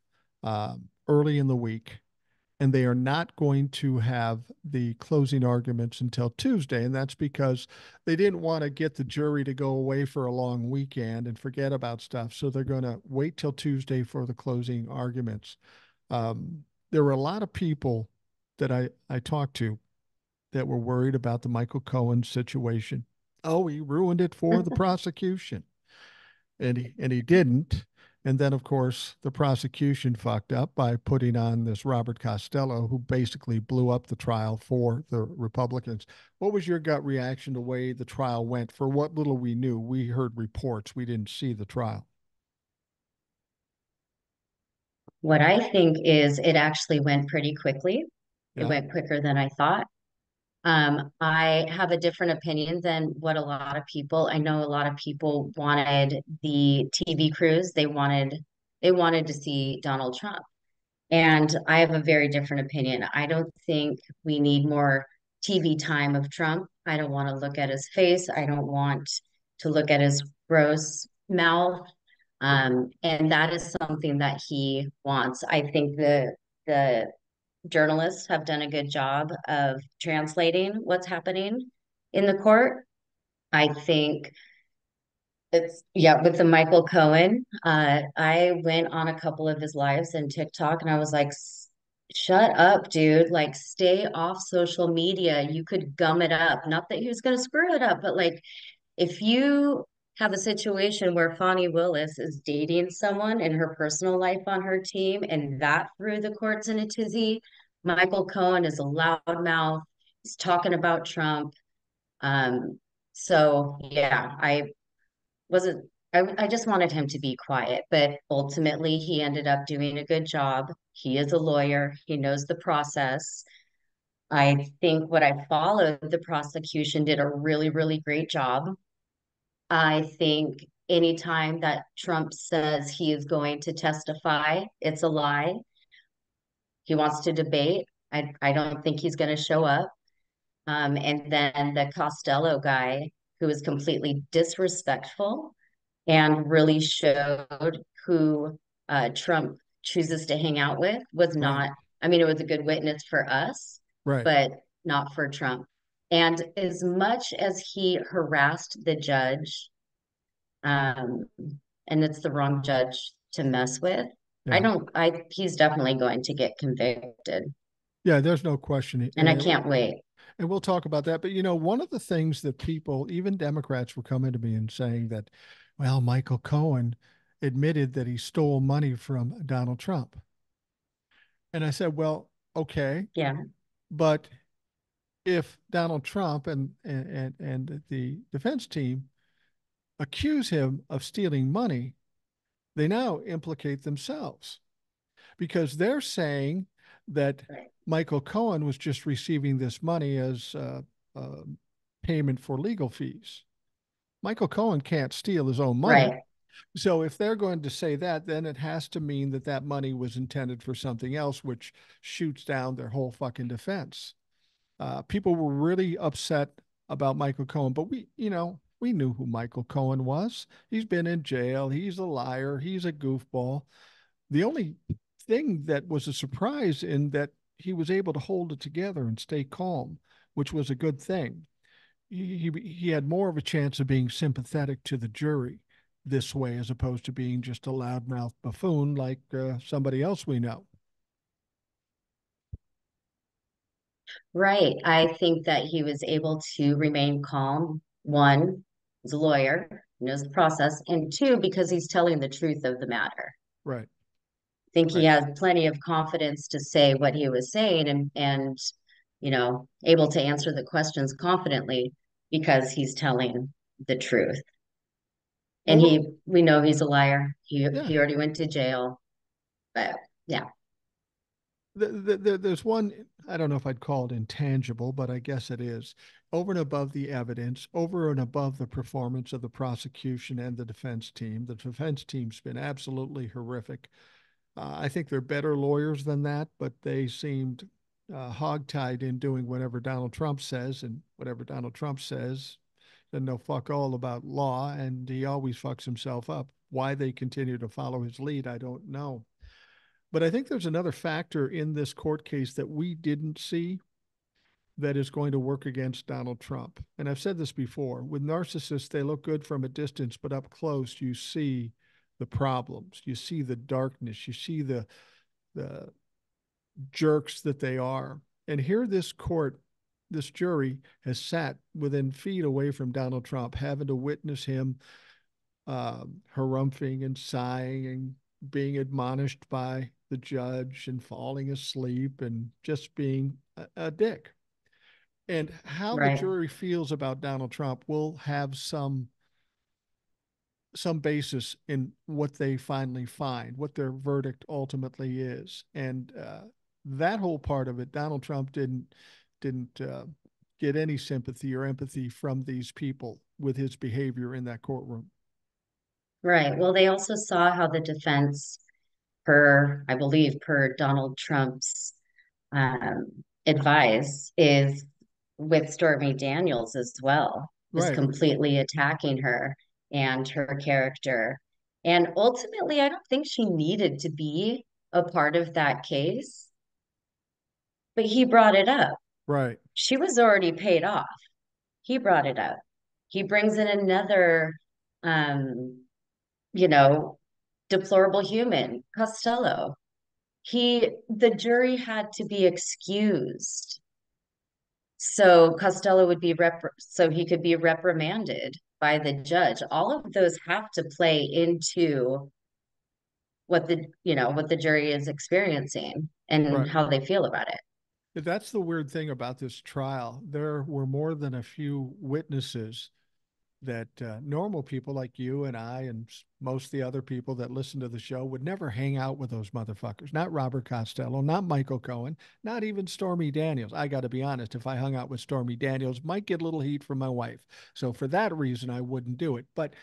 early in the week, and they are not going to have the closing arguments until Tuesday. And that's because they didn't want to get the jury to go away for a long weekend and forget about stuff. So they're going to wait till Tuesday for the closing arguments. There were a lot of people that I talked to that were worried about the Michael Cohen situation. Oh, he ruined it for the prosecution. and he didn't. And then, of course, the prosecution fucked up by putting on this Robert Costello, who basically blew up the trial for the Republicans. What was your gut reaction to the way the trial went? For what little we knew, we heard reports, we didn't see the trial. What I think is it actually went pretty quickly. It Yeah, went quicker than I thought. I have a different opinion than what a lot of people, I know a lot of people wanted the TV crews. They wanted to see Donald Trump. And I have a very different opinion. I don't think we need more TV time of Trump. I don't want to look at his face. I don't want to look at his gross mouth. And that is something that he wants. I think the journalists have done a good job of translating what's happening in the court. I think it's yeah, with the Michael Cohen. I went on a couple of his lives and TikTok and I was like, shut up, dude. Like, stay off social media. You could gum it up. Not that he was gonna screw it up, but like if you have a situation where Fonnie Willis is dating someone in her personal life on her team and that threw the courts in a tizzy, Michael Cohen is a loudmouth. He's talking about Trump. Um, so yeah, I wasn't I just wanted him to be quiet, but ultimately he ended up doing a good job. He is a lawyer, he knows the process. I think what I followed, the prosecution did a really, really great job. I think anytime that Trump says he is going to testify, it's a lie. He wants to debate. I don't think he's going to show up. And then the Costello guy, who was completely disrespectful and really showed who Trump chooses to hang out with, was right, not, I mean, it was a good witness for us, right. but not for Trump. And as much as he harassed the judge, um, and it's the wrong judge to mess with, Yeah, he's definitely going to get convicted, yeah. There's no question, and I can't wait. and we'll talk about that. But one of the things that people, even Democrats, were coming to me and saying that, well, Michael Cohen admitted that he stole money from Donald Trump, and I said, well, okay, Yeah, but if Donald Trump and the defense team accuse him of stealing money, they now implicate themselves because they're saying that right, Michael Cohen was just receiving this money as payment for legal fees. Michael Cohen can't steal his own money. right. So if they're going to say that, then it has to mean that that money was intended for something else, which shoots down their whole fucking defense. People were really upset about Michael Cohen, but we knew who Michael Cohen was. He's been in jail. He's a liar. He's a goofball. The only thing that was a surprise in that he was able to hold it together and stay calm, which was a good thing. He had more of a chance of being sympathetic to the jury this way as opposed to being just a loudmouth buffoon like somebody else we know. Right. I think that he was able to remain calm. One, he's a lawyer, knows the process, and two, because he's telling the truth of the matter. Right, I think he right. has plenty of confidence to say what he was saying and able to answer the questions confidently because he's telling the truth. Well, And we know he's a liar. yeah. He already went to jail. But yeah, There's one, I don't know if I'd call it intangible, but I guess it is. Over and above the evidence, over and above the performance of the prosecution and the defense team's been absolutely horrific. I think they're better lawyers than that, but they seemed hogtied in doing whatever Donald Trump says, and whatever Donald Trump says, doesn't know fuck all about law, and he always fucks himself up. Why they continue to follow his lead, I don't know. But I think there's another factor in this court case that we didn't see that is going to work against Donald Trump. And I've said this before, with narcissists, they look good from a distance, but up close, you see the problems, you see the darkness, you see the jerks that they are. And here, this jury has sat within feet away from Donald Trump, having to witness him harumphing and sighing and being admonished by the judge and falling asleep and just being a dick. And how the Right. jury feels about Donald Trump will have some basis in what they finally find, what their verdict ultimately is, and that whole part of it, Donald Trump didn't get any sympathy or empathy from these people with his behavior in that courtroom. Right. Well, they also saw how the defense, per, I believe, per Donald Trump's advice, is with Stormy Daniels as well, just Right, completely attacking her and her character. And ultimately, I don't think she needed to be a part of that case, but he brought it up. right, She was already paid off. He brought it up. He brings in another, um, you know, deplorable human, Costello. The jury had to be excused so Costello would be so he could be reprimanded by the judge. All of those have to play into what the jury is experiencing and right. how they feel about it. That's the weird thing about this trial. There were more than a few witnesses that normal people like you and I and most of the other people that listen to the show would never hang out with those motherfuckers. Not Robert Costello, not Michael Cohen, not even Stormy Daniels. I got to be honest, if I hung out with Stormy Daniels, might get a little heat from my wife. So for that reason, I wouldn't do it. But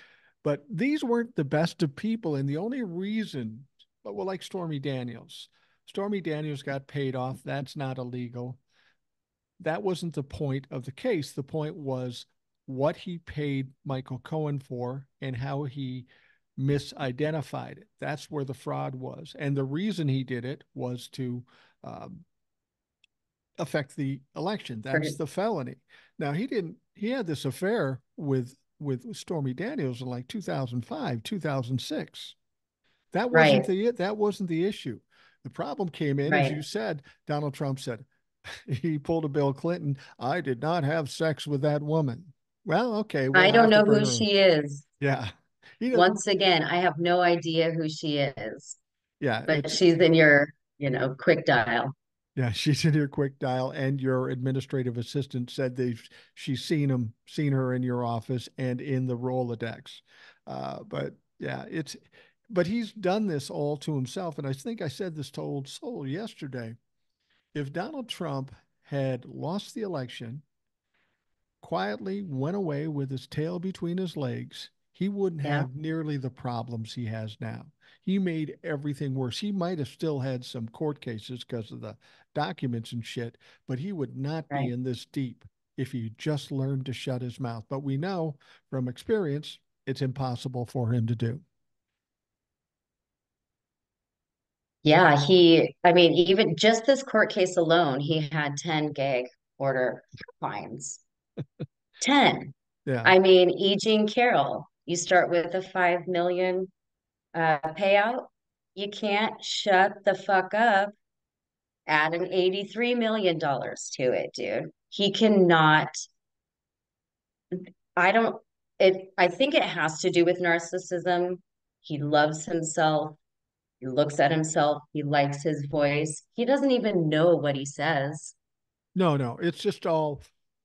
these weren't the best of people, and the only reason, well, like Stormy Daniels. Stormy Daniels got paid off. That's not illegal. That wasn't the point of the case. The point was what he paid Michael Cohen for and how he misidentified it. That's where the fraud was. And the reason he did it was to um, affect the election. That's the felony. Now he had this affair with Stormy Daniels in like 2005, 2006. Right, That wasn't the issue. The problem came in, as right. you said, Donald Trump said, he pulled a Bill Clinton. I did not have sex with that woman. Well, okay, we'll I don't have to know bring who her in. she is. Yeah. He doesn't, Once again, I have no idea who she is, yeah, but she's in your, quick dial. yeah, she's in your quick dial, and your administrative assistant said she's seen her in your office and in the Rolodex. But yeah, but he's done this all to himself. And I think I said this to Old Soul yesterday. If Donald Trump had lost the election, quietly went away with his tail between his legs, he wouldn't Yeah, have nearly the problems he has now. He made everything worse. He might have still had some court cases because of the documents and shit, but he would not be right. in this deep if he just learned to shut his mouth. But we know from experience it's impossible for him to do. Yeah, I mean, even just this court case alone, he had 10 gag order fines. 10. Yeah. I mean, E. Jean Carroll, you start with a 5 million payout. You can't shut the fuck up. Add an $83 million to it, dude. He cannot, I don't, I think it has to do with narcissism. He loves himself. He looks at himself. He likes his voice. He doesn't even know what he says. No, no, it's just all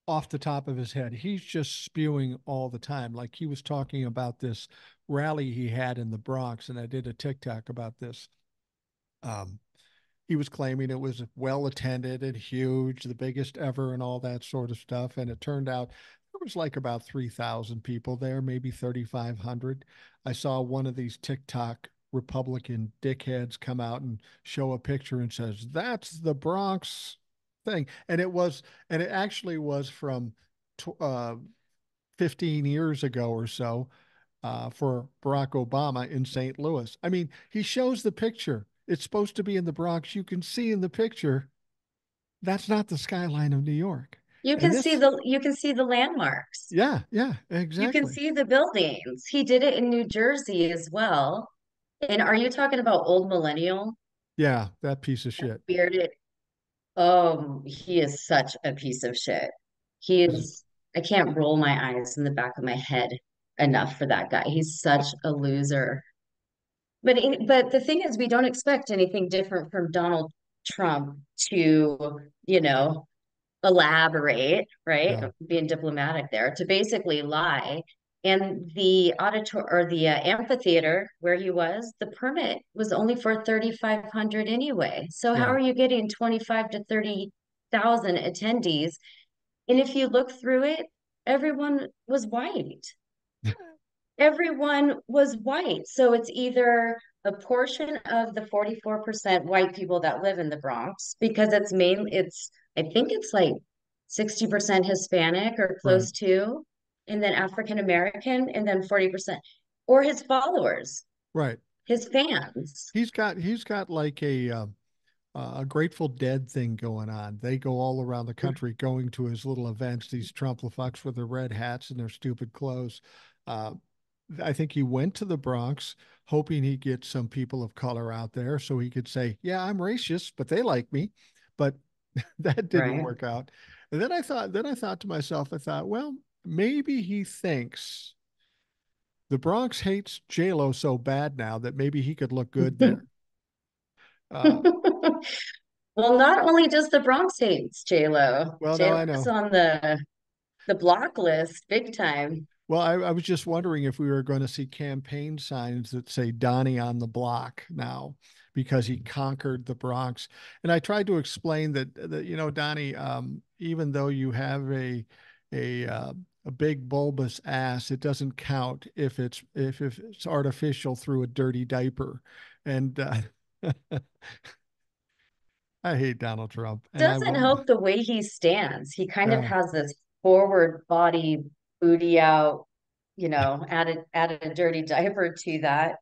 off the top of his head. He's just spewing all the time. Like he was talking about this rally he had in the Bronx, and I did a TikTok about this. Um, he was claiming it was well attended and huge, the biggest ever, and all that sort of stuff. And it turned out there was like about 3,000 people there, maybe 3,500. I saw one of these TikTok Republican dickheads come out and show a picture and says, "That's the Bronx thing." And it actually was from 15 years ago or so for Barack Obama in St. Louis. I mean, he shows the picture. It's supposed to be in the Bronx. You can see in the picture that's not the skyline of New York. And this, You can see the landmarks. yeah, yeah, You can exactly. see the buildings. He did it in New Jersey as well. And are you talking about Old Millennial? Yeah, that piece of shit. Bearded. Oh, he is such a piece of shit. He Is is, I can't roll my eyes in the back of my head enough for that guy. He's such a loser. But the thing is, we don't expect anything different from Donald Trump to, you know, elaborate, right? Yeah. Being diplomatic there, to basically lie. And the auditor or the amphitheater where he was, the permit was only for 3,500 anyway. So how are Right. you getting 25 to 30,000 attendees? And if you look through it, everyone was white. Everyone was white. So it's either a portion of the 44% white people that live in the Bronx, because I think it's like 60% Hispanic or Right. close to, and then African American, and then 40%, or his followers, Right. his fans. He's got like a Grateful Dead thing going on. They go all around the country going to his little events, these Trump-fucks with their red hats and their stupid clothes. Uh, I think he went to the Bronx hoping he'd get some people of color out there so he could say, yeah, I'm racist, but they like me. But that didn't Right. work out. And then I thought to myself, I thought, well, maybe he thinks the Bronx hates J-Lo so bad now that maybe he could look good there. Uh, Well, not only does the Bronx hates J-Lo, well, no, I J-Lo's know. on the block list big time. Well, I was just wondering if we were going to see campaign signs that say Donnie on the block now because he conquered the Bronx. And I tried to explain that Donnie, even though you have a uh, a big bulbous ass, it doesn't count if it's artificial through a dirty diaper. And I hate Donald Trump, and I Doesn't will. help the way he stands. He kind of Yeah, has this forward body, booty out, add a dirty diaper to that.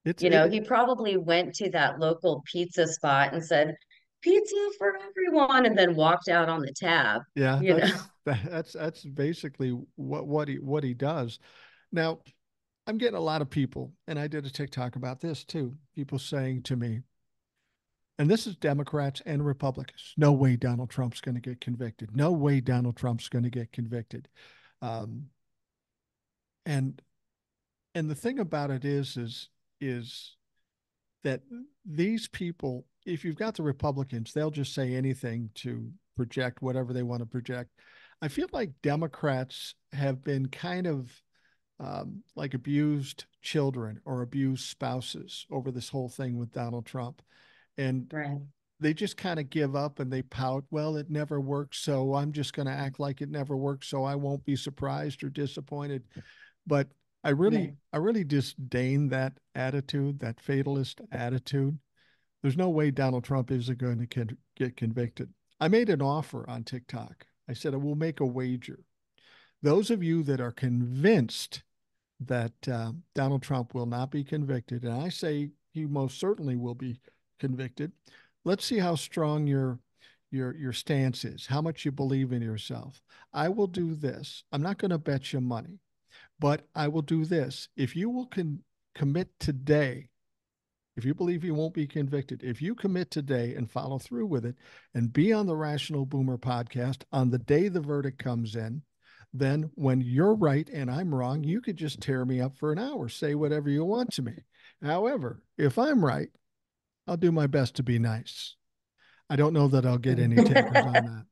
it's He it. probably went to that local pizza spot and said, "Pizza for everyone," and then walked out on the tab, Yeah, you know. that's basically what he does. Now, I'm getting a lot of people, and I did a TikTok about this too. People saying to me, and this is Democrats and Republicans, no way Donald Trump's going to get convicted. No way Donald Trump's going to get convicted. Um, and and the thing about it is that these people, if you've got the Republicans, they'll just say anything to project whatever they want to project. I feel like Democrats have been kind of like abused children or abused spouses over this whole thing with Donald Trump. And Right, they just kind of give up and they pout, well, it never worked. So I'm just going to act like it never worked. So I won't be surprised or disappointed. But right. I really disdain that attitude, that fatalist attitude. There's no way Donald Trump isn't going to get convicted. I made an offer on TikTok. I said, I will make a wager. Those of you that are convinced that Donald Trump will not be convicted, and I say he most certainly will be convicted. Let's see how strong your stance is, how much you believe in yourself. I will do this. I'm not going to bet you money, but I will do this. If you will commit today, if you believe you won't be convicted, if you commit today and follow through with it and be on the Rational Boomer podcast on the day the verdict comes in, then when you're right and I'm wrong, you could just tear me up for an hour, say whatever you want to me. However, if I'm right, I'll do my best to be nice. I don't know that I'll get any takers on that.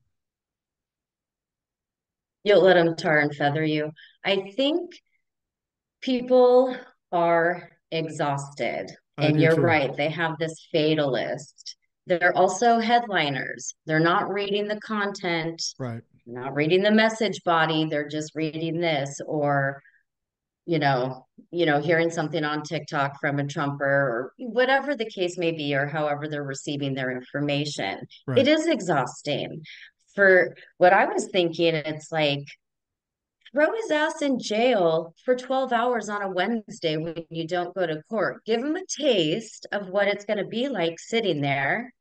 You'll let them tar and feather you. I think people are exhausted. I And do you're too. right, they have this fatalist. They're also headliners. They're not reading the content, Right. not reading the message body. They're just reading this or, hearing something on TikTok from a Trumper or whatever the case may be, or however they're receiving their information. It Right. is exhausting. For what I was thinking, it's like, throw his ass in jail for 12 hours on a Wednesday when you don't go to court. Give him a taste of what it's going to be like sitting there,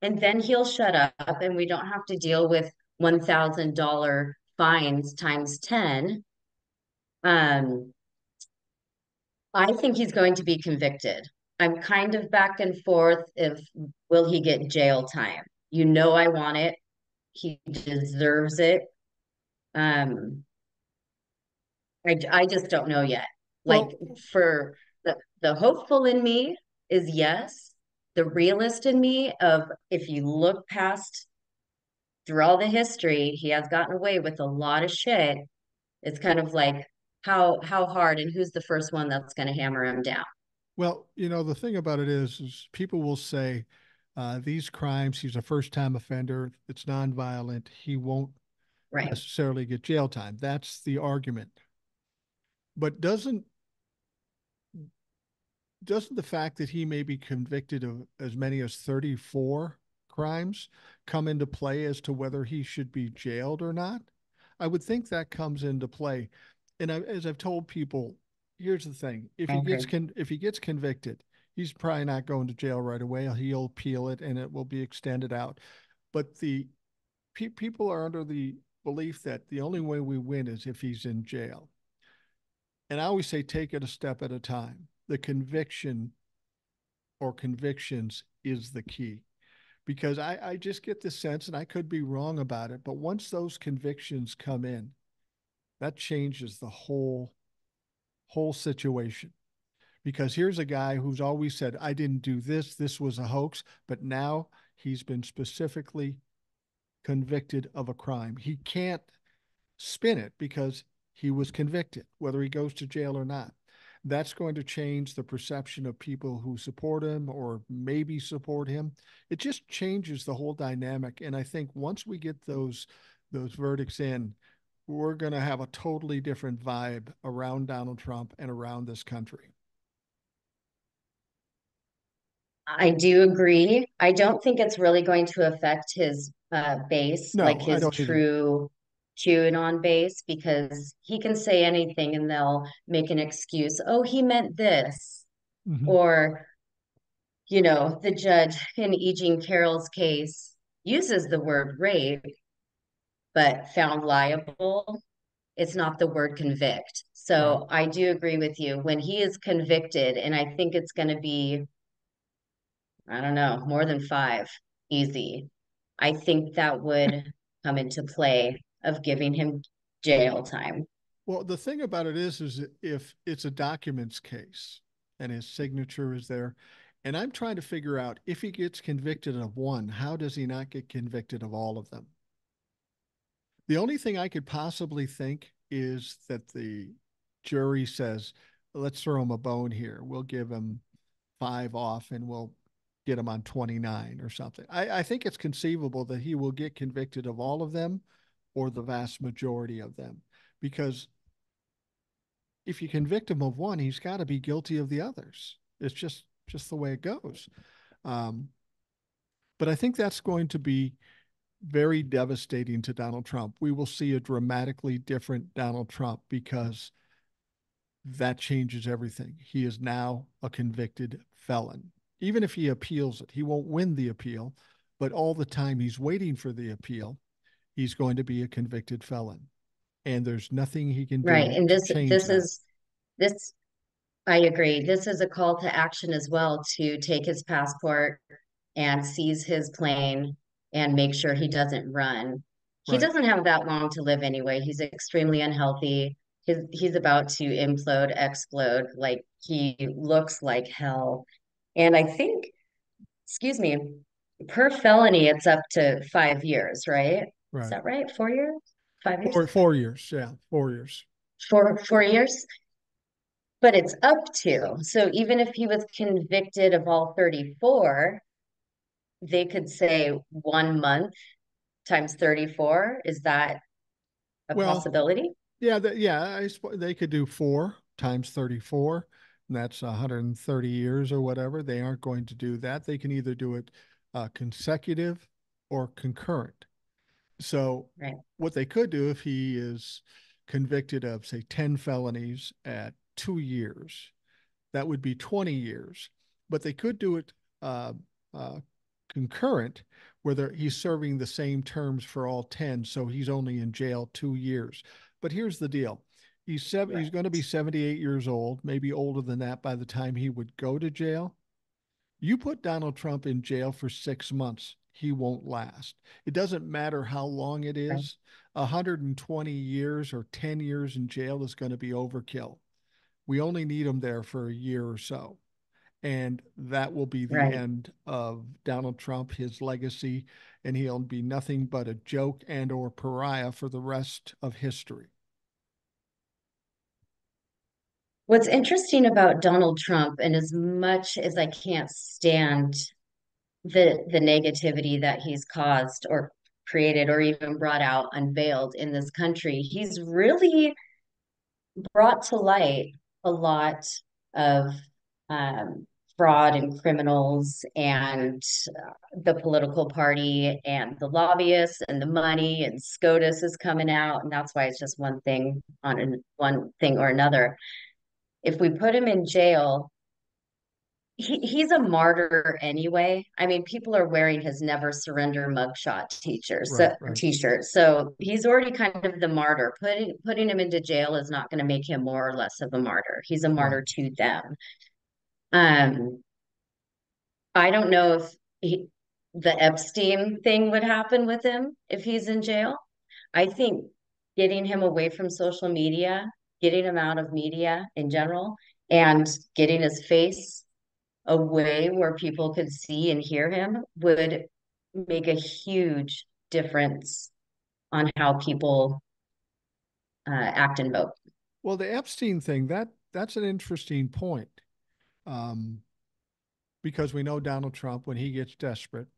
and then he'll shut up and we don't have to deal with $1,000 fines times 10. Um, I think he's going to be convicted. I'm kind of back and forth if will he get jail time. I want it. He deserves it. Um, I just don't know yet. Like Well, for the hopeful in me is yes. The realist in me of if you look past through all the history, he has gotten away with a lot of shit. It's kind of like how hard and who's the first one that's going to hammer him down. well, the thing about it is people will say these crimes, he's a first-time offender, it's nonviolent, he won't Right. necessarily get jail time. That's the argument. But doesn't the fact that he may be convicted of as many as 34 crimes come into play as to whether he should be jailed or not? I would think that comes into play. And as I've told people, here's the thing: Okay. if he gets convicted, he's probably not going to jail right away. He'll appeal it, and it will be extended out. But the people are under the belief that the only way we win is if he's in jail. And I always say, take it a step at a time. The conviction or convictions is the key because I just get the sense, and I could be wrong about it, but once those convictions come in, that changes the whole situation. Because here's a guy who's always said, I didn't do this, this was a hoax, but now he's been specifically convicted of a crime. He can't spin it because he was convicted, whether he goes to jail or not. That's going to change the perception of people who support him or maybe support him. It just changes the whole dynamic. And I think once we get those verdicts in, we're going to have a totally different vibe around Donald Trump and around this country. I do agree. I don't think it's really going to affect his base, like No, I his don't either. true QAnon base, because he can say anything and they'll make an excuse. Oh, he meant this. Mm-hmm. Or, the judge in E. Jean Carroll's case uses the word rape, but found liable. It's not the word convict. Right. So I do agree with you. When he is convicted, and I think it's going to be, I don't know, more than five, easy. I think that would come into play of giving him jail time. Well, the thing about it is if it's a documents case and his signature is there, and I'm trying to figure out if he gets convicted of one, how does he not get convicted of all of them? The only thing I could possibly think is that the jury says, let's throw him a bone here. We'll give him five off and we'll get him on 29 or something. I think it's conceivable that he will get convicted of all of them or the vast majority of them because if you convict him of one, he's got to be guilty of the others. It's just the way it goes. Um, but I think that's going to be very devastating to Donald Trump. We will see a dramatically different Donald Trump because that changes everything. He is now a convicted felon. Even if he appeals it, he won't win the appeal, but all the time he's waiting for the appeal, he's going to be a convicted felon. And there's nothing he can Right. do And to this change this that. is this I agree. This is a call to action as well to take his passport and seize his plane and make sure he doesn't run. He Right. doesn't have that long to live anyway. He's extremely unhealthy. He's about to implode, explode. Like he looks like hell. And I think, excuse me, per felony, it's up to 5 years, right? Is Right. that right? 4 years? 5 years? 4 years. Yeah. 4 years. 4 years? But it's up to. So even if he was convicted of all 34, they could say 1 month times 34. Is that a Well, possibility? yeah, I suppose they could do 4 times 34, and that's 130 years or whatever. They aren't going to do that. They can either do it consecutive or concurrent. So, Right. what they could do if he is convicted of, say, 10 felonies at 2 years, that would be 20 years. But they could do it uh, uh, concurrent, where he's serving the same terms for all 10. So he's only in jail 2 years. But here's the deal. He's going to be Right. 78 years old, maybe older than that by the time he would go to jail. You put Donald Trump in jail for 6 months, he won't last. It doesn't matter how long it Right. is. 120 years or 10 years in jail is going to be overkill. We only need him there for a year or so. And that will be the Right. end of Donald Trump, his legacy, and he'll be nothing but a joke and or pariah for the rest of history. What's interesting about Donald Trump, and as much as I can't stand the negativity that he's caused or created or even brought out, unveiled in this country, he's really brought to light a lot of um, fraud and criminals and the political party and the lobbyists and the money and SCOTUS is coming out, and that's why it's just one thing on one thing or another. If we put him in jail, he's a martyr anyway. I mean, people are wearing his never surrender mugshot Right, right, t-shirt. So he's already kind of the martyr. Putting him into jail is not going to make him more or less of a martyr. He's a right. martyr to them. Um, I don't know if the Epstein thing would happen with him if he's in jail. I think getting him away from social media, getting him out of media in general, and getting his face a way where people could see and hear him would make a huge difference on how people act and vote. Well, the Epstein thing, that's an interesting point. Um, because we know Donald Trump, when he gets desperate,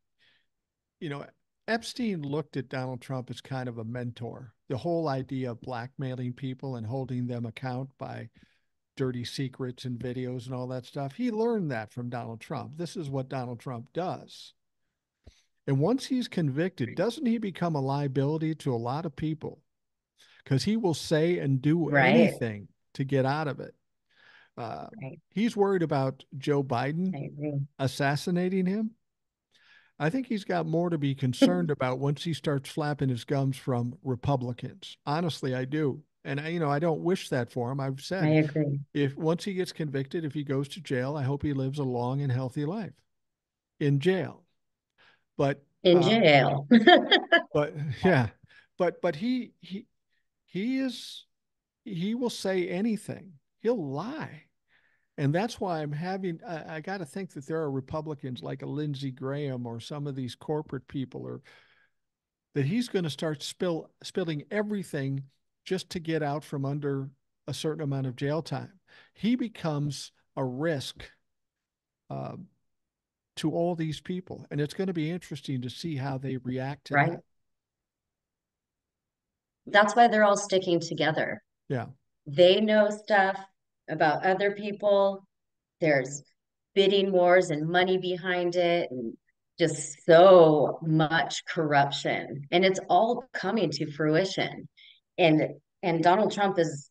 you know, Epstein looked at Donald Trump as kind of a mentor. The whole idea of blackmailing people and holding them account by dirty secrets and videos and all that stuff, he learned that from Donald Trump. This is what Donald Trump does. And once he's convicted, doesn't he become a liability to a lot of people? Because he will say and do Right. anything to get out of it. Right. He's worried about Joe Biden I agree. assassinating him. I think he's got more to be concerned about once he starts flapping his gums from Republicans. Honestly, I do. And I don't wish that for him. I've I said agree. if once he gets convicted, if he goes to jail, I hope he lives a long and healthy life in jail. But In uh, jail. but yeah, but he is he will say anything. He'll lie. And that's why I got to think that there are Republicans like a Lindsey Graham or some of these corporate people, or that he's going to start spilling everything just to get out from under a certain amount of jail time. He becomes a risk uh, to all these people. And it's going to be interesting to see how they react to Right. that. That's why they're all sticking together. Yeah. They know stuff about other people. There's bidding wars and money behind it, and just so much corruption. And it's all coming to fruition. And and Donald Trump is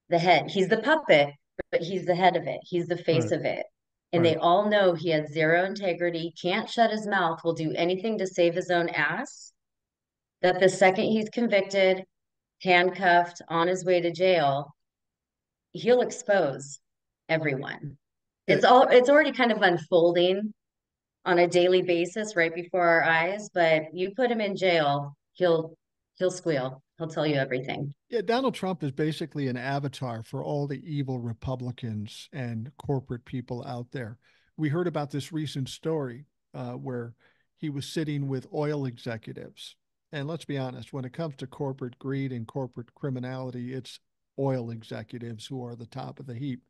the head. He's the puppet, but he's the head of it. He's the face Right. of it. And they Right. all know he has zero integrity, can't shut his mouth, will do anything to save his own ass. That the second he's convicted, handcuffed, on his way to jail, he'll expose everyone. Yeah. It's already kind of unfolding on a daily basis right before our eyes, but you put him in jail, he'll squeal. He'll tell you everything. Yeah, Donald Trump is basically an avatar for all the evil Republicans and corporate people out there. We heard about this recent story where he was sitting with oil executives. And let's be honest, when it comes to corporate greed and corporate criminality, it's oil executives who are the top of the heap.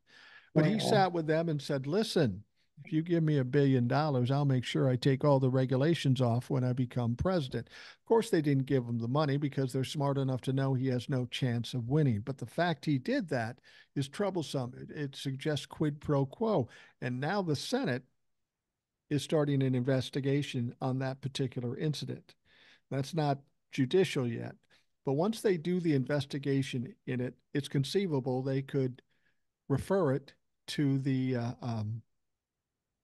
But he Oil. sat with them and said, listen, if you give me $1 billion, I'll make sure I take all the regulations off when I become president. Of course, they didn't give him the money because they're smart enough to know he has no chance of winning. But the fact he did that is troublesome. It suggests quid pro quo. And now the Senate is starting an investigation on that particular incident. That's not judicial yet. But once they do the investigation in it, it's conceivable they could refer it to the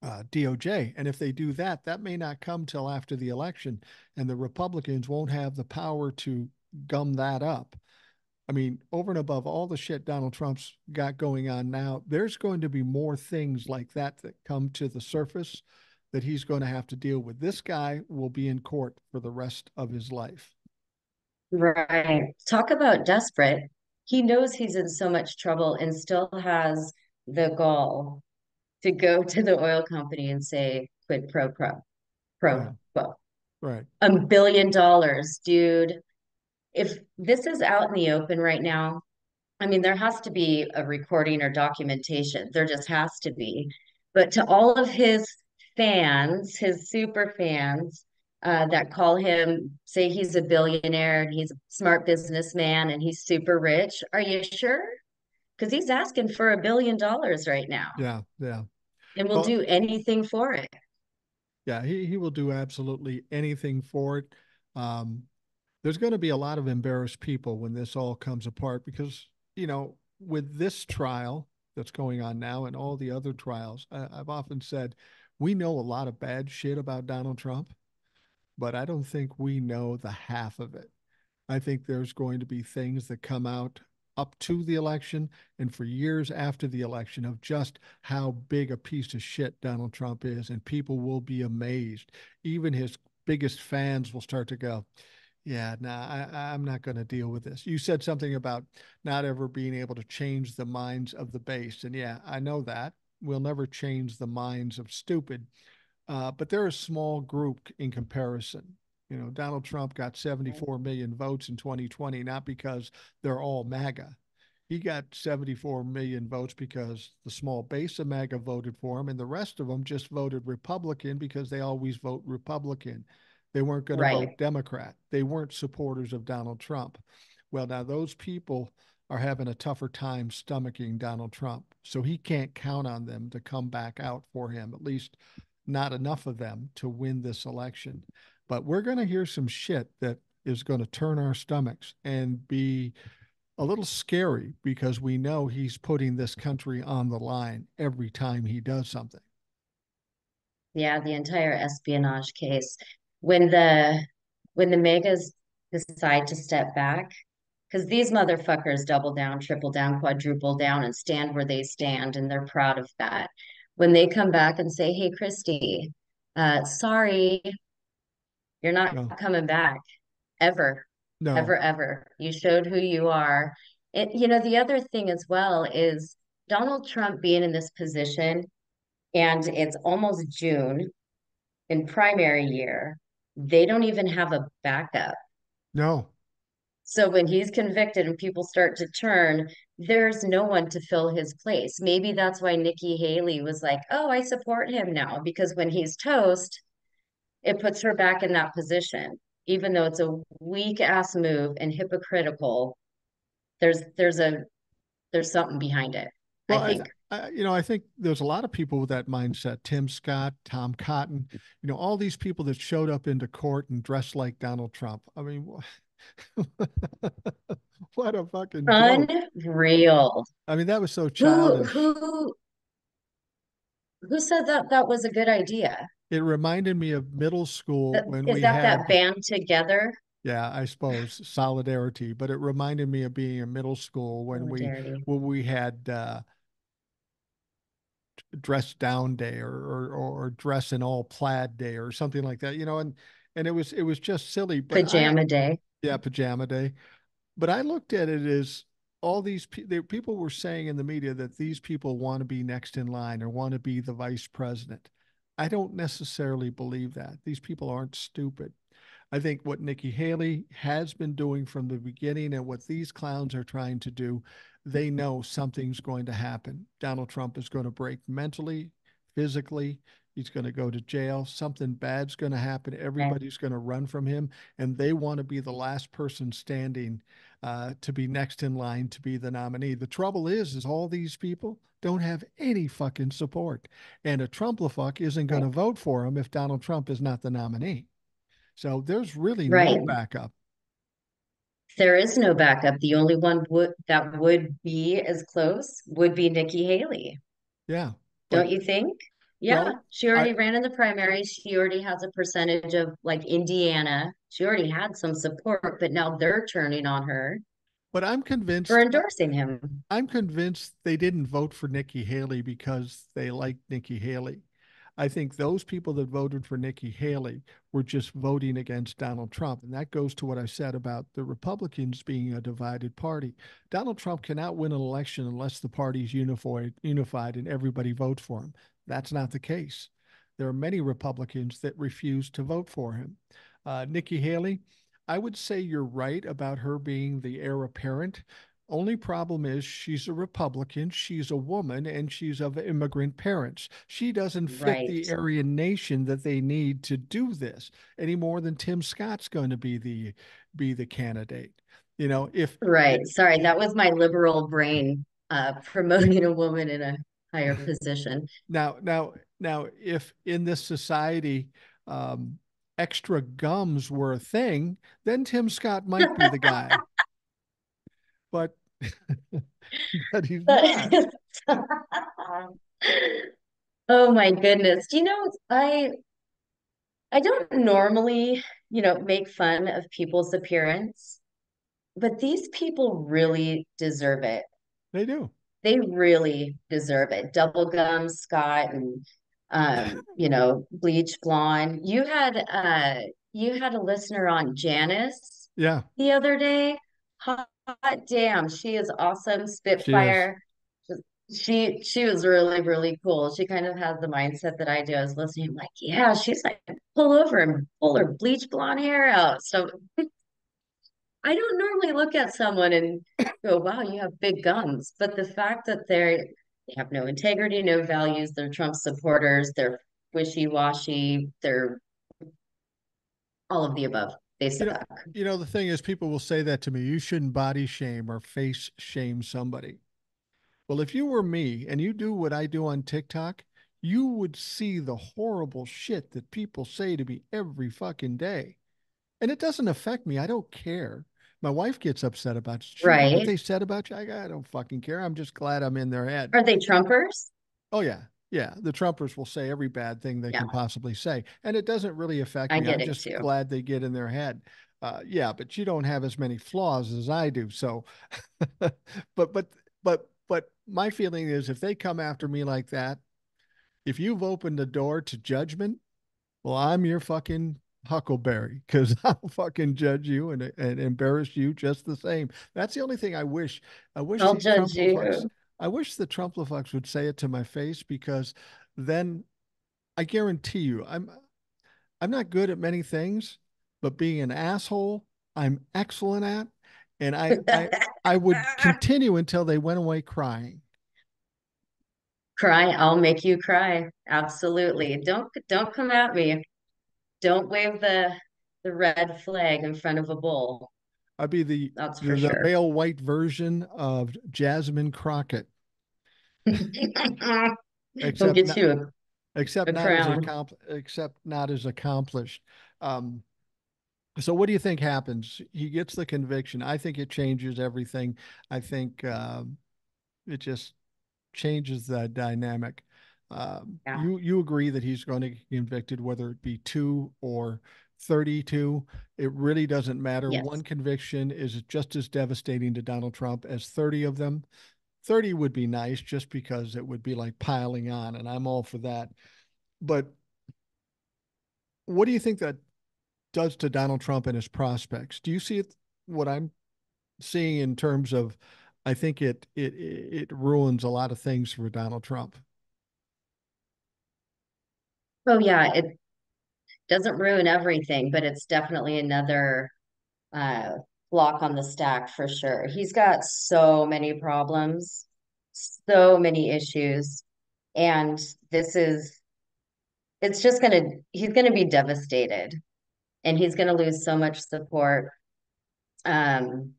DOJ. And if they do that, that may not come till after the election, and the Republicans won't have the power to gum that up. I mean, over and above all the shit Donald Trump's got going on now, there's going to be more things like that that come to the surface that he's going to have to deal with. This guy will be in court for the rest of his life. Right. Talk about desperate. He knows he's in so much trouble and still has the gall to go to the oil company and say quid Yeah, pro quo. right. $1 billion, dude. If this is out in the open right now, I mean, there has to be a recording or documentation. There just has to be. But to all of his fans, his super fans, that call him, say he's a billionaire and he's a smart businessman and he's super rich, are you sure? Because he's asking for $1 billion right now Yeah, yeah. and will Well, do anything for it. yeah, he will do absolutely anything for it. Um, there's going to be a lot of embarrassed people when this all comes apart because, with this trial that's going on now and all the other trials, I've often said we know a lot of bad shit about Donald Trump, but I don't think we know the half of it. I think there's going to be things that come out up to the election and for years after the election of just how big a piece of shit Donald Trump is. And people will be amazed. Even his biggest fans will start to go, yeah, nah, I'm not going to deal with this. You said something about not ever being able to change the minds of the base. And yeah, I know that. We'll never change the minds of stupid, but they're a small group in comparison. Donald Trump got 74 million votes in 2020, not because they're all MAGA. He got 74 million votes because the small base of MAGA voted for him, and the rest of them just voted Republican because they always vote Republican. They weren't going to vote Right. Democrat. They weren't supporters of Donald Trump. Well, now those people are having a tougher time stomaching Donald Trump. So he can't count on them to come back out for him, at least not enough of them to win this election. But we're going to hear some shit that is going to turn our stomachs and be a little scary because we know he's putting this country on the line every time he does something. Yeah, the entire espionage case. When the when the megas decide to step back, because these motherfuckers double down, triple down, quadruple down, and stand where they stand, and they're proud of that. When they come back and say, "Hey, Khristi, sorry, you're not No, coming back ever, no, ever, ever. You showed who you are." The other thing as well is Donald Trump being in this position, and it's almost June in primary year, they don't even have a backup. no, So when he's convicted and people start to turn, there's no one to fill his place. Maybe that's why Nikki Haley was like, "Oh, I support him now," because when he's toast, it puts her back in that position. Even though it's a weak ass move and hypocritical, there's something behind it, I Well, think. I think there's a lot of people with that mindset. Tim Scott, Tom Cotton, all these people that showed up into court and dressed like Donald Trump. I mean, what a fucking joke. Unreal. I mean, that was so Who childish. who who said that that was a good idea? It reminded me of middle school when Is we that had, band together? yeah, I suppose solidarity, but it reminded me of being in middle school when we Solidarity. when we had dress down day or dress in all plaid day or something like that, and it was just silly. But Pajama day. yeah, pajama day. But I looked at it as all these people were saying in the media that these people want to be next in line or want to be the vice president. I don't necessarily believe that. These people aren't stupid. I think what Nikki Haley has been doing from the beginning and what these clowns are trying to do, they know something's going to happen. Donald Trump is going to break mentally, physically. He's going to go to jail. Something bad's going to happen. Okay. Everybody's going to run from him. And they want to be the last person standing to be next in line to be the nominee. The trouble is all these people don't have any fucking support. And a Trumplafuck isn't going Right. to vote for him if Donald Trump is not the nominee. So there's really no Right. backup. There is no backup. The only one that would be as close would be Nikki Haley. Yeah. But Don't you think? Yeah, well, she I already ran in the primaries. She already has a percentage of like Indiana. She already had some support, but now they're turning on her but for endorsing him. I'm convinced they didn't vote for Nikki Haley because they liked Nikki Haley. I think those people that voted for Nikki Haley were just voting against Donald Trump. And that goes to what I said about the Republicans being a divided party. Donald Trump cannot win an election unless the party's unified and everybody votes for him. That's not the case. There are many Republicans that refuse to vote for him. Nikki Haley, I would say you're right about her being the heir apparent. Only problem is she's a Republican, she's a woman, and she's of immigrant parents. She doesn't fit Right. the Aryan nation that they need to do this any more than Tim Scott's going to be the candidate. You know, Right. Sorry, that was my liberal brain promoting a woman in a higher position. now if in this society extra gums were a thing, then Tim Scott might be the guy. But but he's not. Oh my goodness. Do you know, I don't normally, make fun of people's appearance, but these people really deserve it. They do. They really deserve it. Double gum Scott and bleach blonde. You had a listener on Janice Yeah, the other day. Hot damn, she is awesome. she is. Spitfire. She was really, really cool. She kind of has the mindset that I do. I was listening, I'm like, yeah, she's like, pull over and pull her bleach blonde hair out. So I don't normally look at someone and go, wow, you have big guns. But the fact that they have no integrity, no values, they're Trump supporters, they're wishy-washy, they're all of the above. They You know, suck. the thing is, people will say that to me. You shouldn't body shame or face shame somebody. Well, if you were me and you do what I do on TikTok, you would see the horrible shit that people say to me every fucking day. And it doesn't affect me. I don't care. My wife gets upset about it. Did you hear what Right. they said about you? I don't fucking care. I'm just glad I'm in their head. Are they Trumpers? Oh, yeah. Yeah. The Trumpers will say every bad thing they Yeah, can possibly say. And it doesn't really affect I me. I'm get it just too. glad they get in their head. Yeah, but you don't have as many flaws as I do. So, but, but my feeling is if they come after me like that, if you've opened the door to judgment, well, I'm your fucking huckleberry because I'll fucking judge you and embarrass you just the same. That's the only thing I wish. I wish I'll these judge Trumplafucks, you. I wish the Trumplafucks would say it to my face because then I guarantee you I'm not good at many things, but being an asshole, I'm excellent at. And I would continue until they went away crying. Cry, I'll make you cry. Absolutely. Don't come at me. Don't wave the red flag in front of a bull. I'd be the That's for the sure. pale white version of Jasmine Crockett, We'll except get not you a crown. except not as accomplished. Um, so what do you think happens? He gets the conviction. I think it changes everything. I think it just changes the dynamic. Yeah. You agree that he's going to get convicted, whether it be 2 or 32. It really doesn't matter. One Yes. conviction is just as devastating to Donald Trump as 30 of them. 30 would be nice just because it would be like piling on, and I'm all for that. But what do you think that does to Donald Trump and his prospects? Do you see it what I'm seeing in terms of I think it ruins a lot of things for Donald Trump. Oh yeah, it doesn't ruin everything, but it's definitely another uh block on the stack for sure. He's got so many problems, so many issues, and this is it's just he's gonna be devastated and he's gonna lose so much support. Um,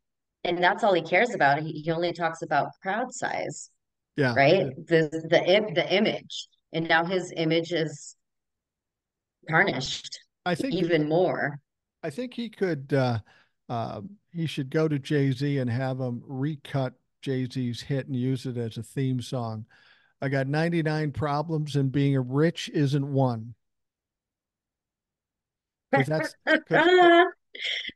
and that's all he cares about. He only talks about crowd size, Yeah. right? The image. And now his image is tarnished I think even more. I think he should go to Jay-Z and have him recut Jay-Z's hit and use it as a theme song. I got 99 problems and being a rich isn't one. Because because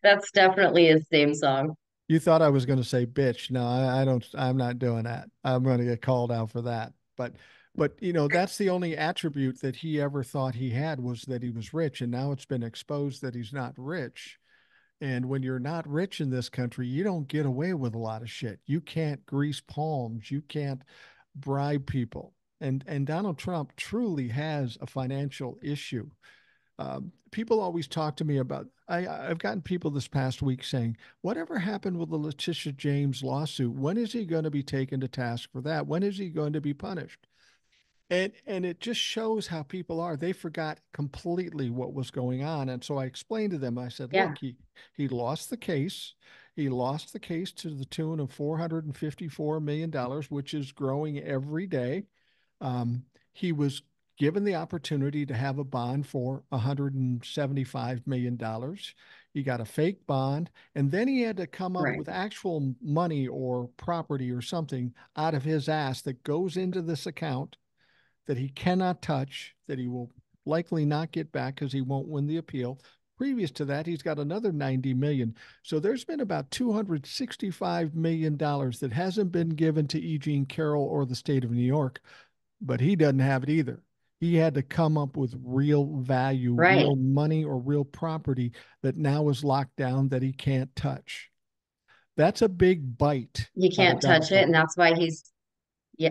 That's definitely his theme song. you thought I was going to say bitch. No, I don't. I'm not doing that. I'm going to get called out for that. But But that's the only attribute that he ever thought he had, was that he was rich, and now it's been exposed that he's not rich. And when you're not rich in this country, you don't get away with a lot of shit. You can't grease palms, you can't bribe people. And Donald Trump truly has a financial issue. People always talk to me about. I've gotten people this past week saying, "Whatever happened with the Letitia James lawsuit? When is he going to be taken to task for that? When is he going to be punished?" And it just shows how people are. They forgot completely what was going on. And so I explained to them, I said, Yeah, look, he lost the case. He lost the case to the tune of $454 million, which is growing every day. Um, he was given the opportunity to have a bond for $175 million. He got a fake bond, and then he had to come up right. with actual money or property or something out of his ass that goes into this account that he cannot touch, that he will likely not get back because he won't win the appeal. Previous to that, he's got another 90 million. So there's been about $265 million that hasn't been given to E. Jean Carroll or the state of New York, but he doesn't have it either. He had to come up with real value, Right. real money, or real property that now is locked down that he can't touch. That's a big bite You out of can't Donald touch it, Trump. and that's why yeah,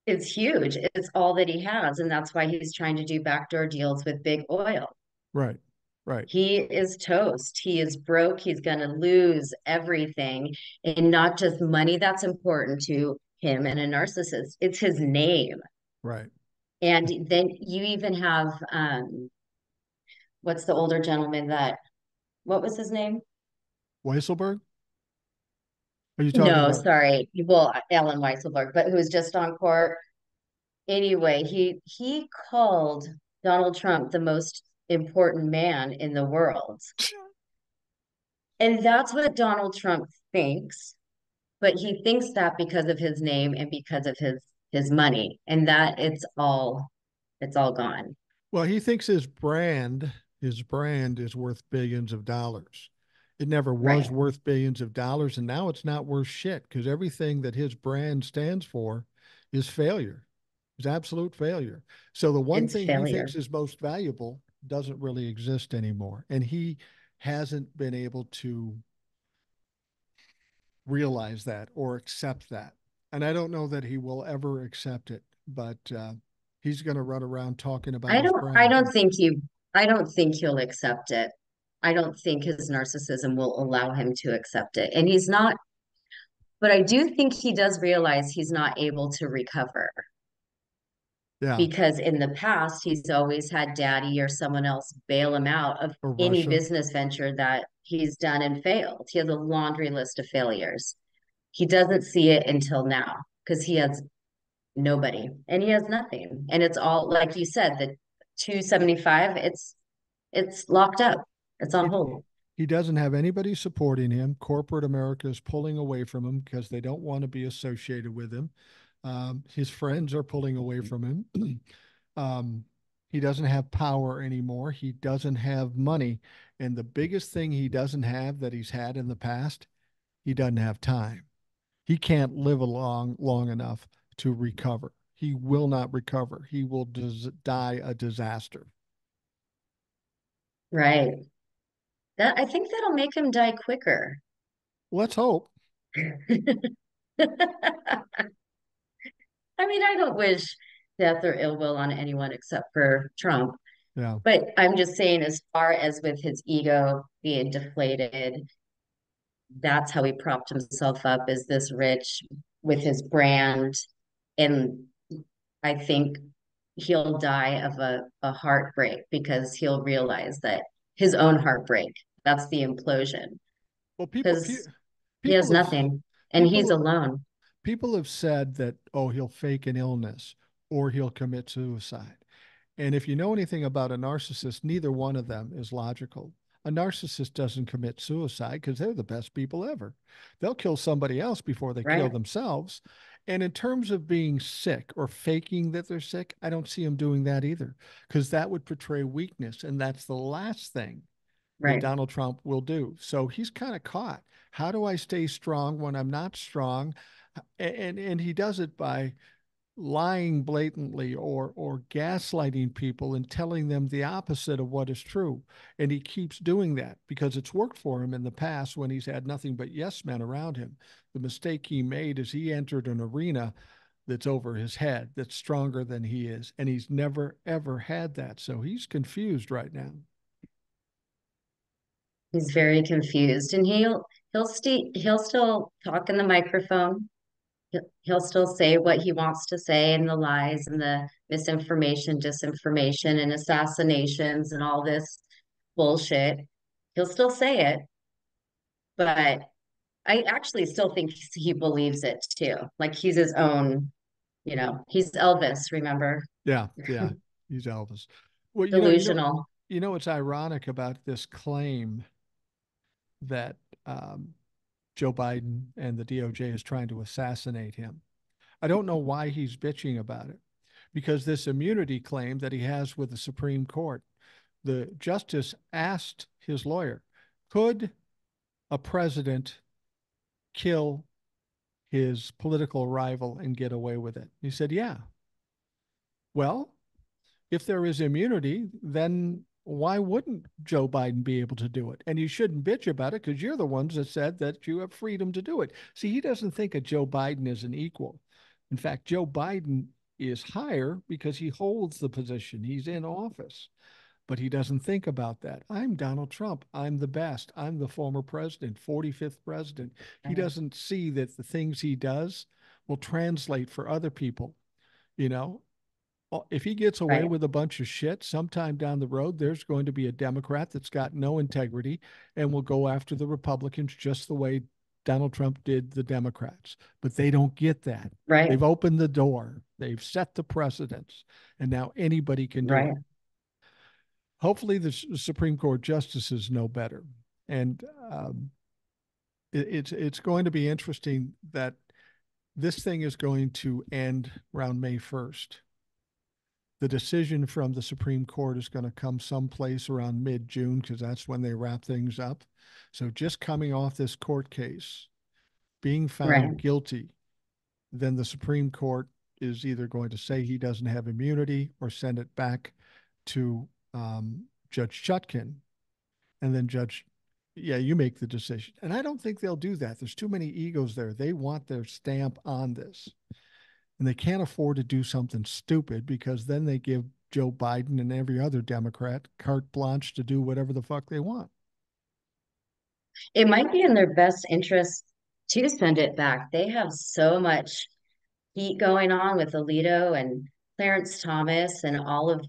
it's huge. It's all that he has, and that's why he's trying to do backdoor deals with big oil. Right, right. He is toast. He is broke. He's going to lose everything, and not just money that's important to him and a narcissist. It's his name. Right. And then you even have what's the older gentleman that what was his name? Weisselberg? Are you talking No, about? sorry. Well, Alan Weisselberg, but who was just on court. Anyway, he called Donald Trump the most important man in the world. And that's what Donald Trump thinks, but he thinks that because of his name and because of his money, and that it's all gone. Well, he thinks his brand is worth billions of dollars. It never was Right. worth billions of dollars, and now it's not worth shit because everything that his brand stands for is failure, is absolute failure. So the one It's thing he failure. thinks is most valuable doesn't really exist anymore. And he hasn't been able to realize that or accept that. And I don't know that he will ever accept it, but he's going to run around talking about I his don't I brand. don't think you I don't think he'll accept it. I don't think his narcissism will allow him to accept it. And he's not, but I do think he does realize he's not able to recover Yeah. because in the past he's always had daddy or someone else bail him out of Or any Russia. business venture that he's done and failed. He has a laundry list of failures. He doesn't see it until now because he has nobody and he has nothing. And it's all like you said, the 275, it's locked up. It's on He, hold. he doesn't have anybody supporting him. Corporate America is pulling away from him because they don't want to be associated with him. His friends are pulling away from him. um, he doesn't have power anymore. He doesn't have money. And the biggest thing he doesn't have that he's had in the past, he doesn't have time. He can't live long enough to recover. He will not recover. He will die a disaster. Right. That I think that'll make him die quicker. Let's hope. I mean, I don't wish death or ill will on anyone except for Trump. Yeah. But I'm just saying, as far as with his ego being deflated, that's how he propped himself up as this rich with his brand. And I think he'll die of a heartbreak because he'll realize that his own heartbreak, that's the implosion Well, because he has people have nothing and he's people alone. people have said that, oh, he'll fake an illness or he'll commit suicide. And if you know anything about a narcissist, neither one of them is logical. A narcissist doesn't commit suicide because they're the best people ever. They'll kill somebody else before they kill Right, themselves. And in terms of being sick or faking that they're sick, I don't see them doing that either because that would portray weakness. And that's the last thing that right. Donald Trump will do. So he's kind of caught. How do I stay strong when I'm not strong? And he does it by lying blatantly or gaslighting people and telling them the opposite of what is true. And he keeps doing that because it's worked for him in the past when he's had nothing but yes men around him. The mistake he made is he entered an arena that's over his head, that's stronger than he is. And he's never, ever had that. So he's confused right now. He's very confused, and he'll still talk in the microphone. He'll still say what he wants to say, and the lies and the misinformation, disinformation, and assassinations and all this bullshit. He'll still say it, but I actually still think he believes it too. Like he's his own, he's Elvis, remember? Yeah, yeah, he's Elvis. Well, Delusional. what's ironic about this claim that Joe Biden and the DOJ is trying to assassinate him. I don't know why he's bitching about it, because this immunity claim that he has with the Supreme Court, the justice asked his lawyer, could a president kill his political rival and get away with it? He said, yeah. Well, if there is immunity, then why wouldn't Joe Biden be able to do it? And you shouldn't bitch about it because you're the ones that said that you have freedom to do it. See, he doesn't think of Joe Biden as an equal. In fact, Joe Biden is higher because he holds the position, he's in office. But he doesn't think about that. I'm Donald Trump. I'm the best. I'm the former president, 45th president. He doesn't see that the things he does will translate for other people. You know, if he gets away Right, with a bunch of shit, sometime down the road, there's going to be a Democrat that's got no integrity and will go after the Republicans just the way Donald Trump did the Democrats. But they don't get that. right, They've opened the door, they've set the precedents, and now anybody can do right. it. Hopefully, the Supreme Court justices know better. And it's going to be interesting that this thing is going to end around May 1st. The decision from the Supreme Court is going to come someplace around mid-June because that's when they wrap things up. So just coming off this court case, being found Right. guilty, then the Supreme Court is either going to say he doesn't have immunity or send it back to Judge Chutkin, and then yeah, you make the decision. And I don't think they'll do that. There's too many egos there. They want their stamp on this. And they can't afford to do something stupid because then they give Joe Biden and every other Democrat carte blanche to do whatever the fuck they want. It might be in their best interest to send it back. They have so much heat going on with Alito and Clarence Thomas and all of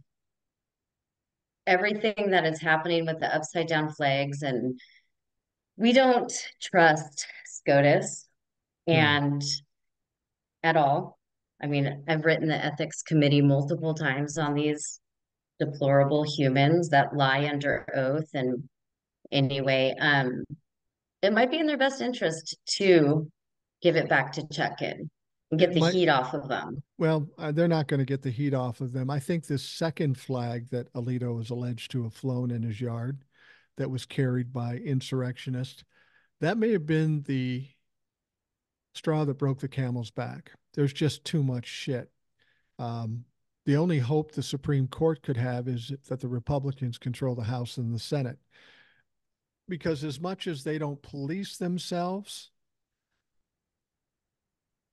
everything that is happening with the upside down flags. And we don't trust SCOTUS No, and at all. I mean, I've written the ethics committee multiple times on these deplorable humans that lie under oath. And anyway, it might be in their best interest to give it back to check-in and get it the might. heat off of them. Well, they're not going to get the heat off of them. I think this second flag that Alito is alleged to have flown in his yard that was carried by insurrectionists, that may have been the straw that broke the camel's back. There's just too much shit. Um, the only hope the Supreme Court could have is that the Republicans control the House and the Senate. Because as much as they don't police themselves,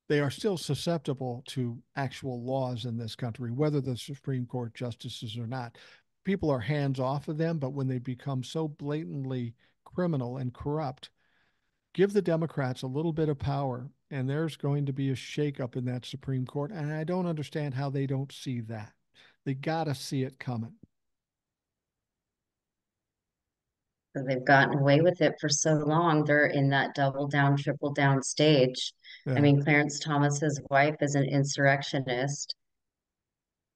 they are still susceptible to actual laws in this country, whether the Supreme Court justices or not. People are hands off of them, but when they become so blatantly criminal and corrupt, give the Democrats a little bit of power, and there's going to be a shakeup in that Supreme Court. And I don't understand how they don't see that. They got to see it coming. So they've gotten away with it for so long. They're in that double down, triple down stage. I Yeah. mean, Clarence Thomas's wife is an insurrectionist.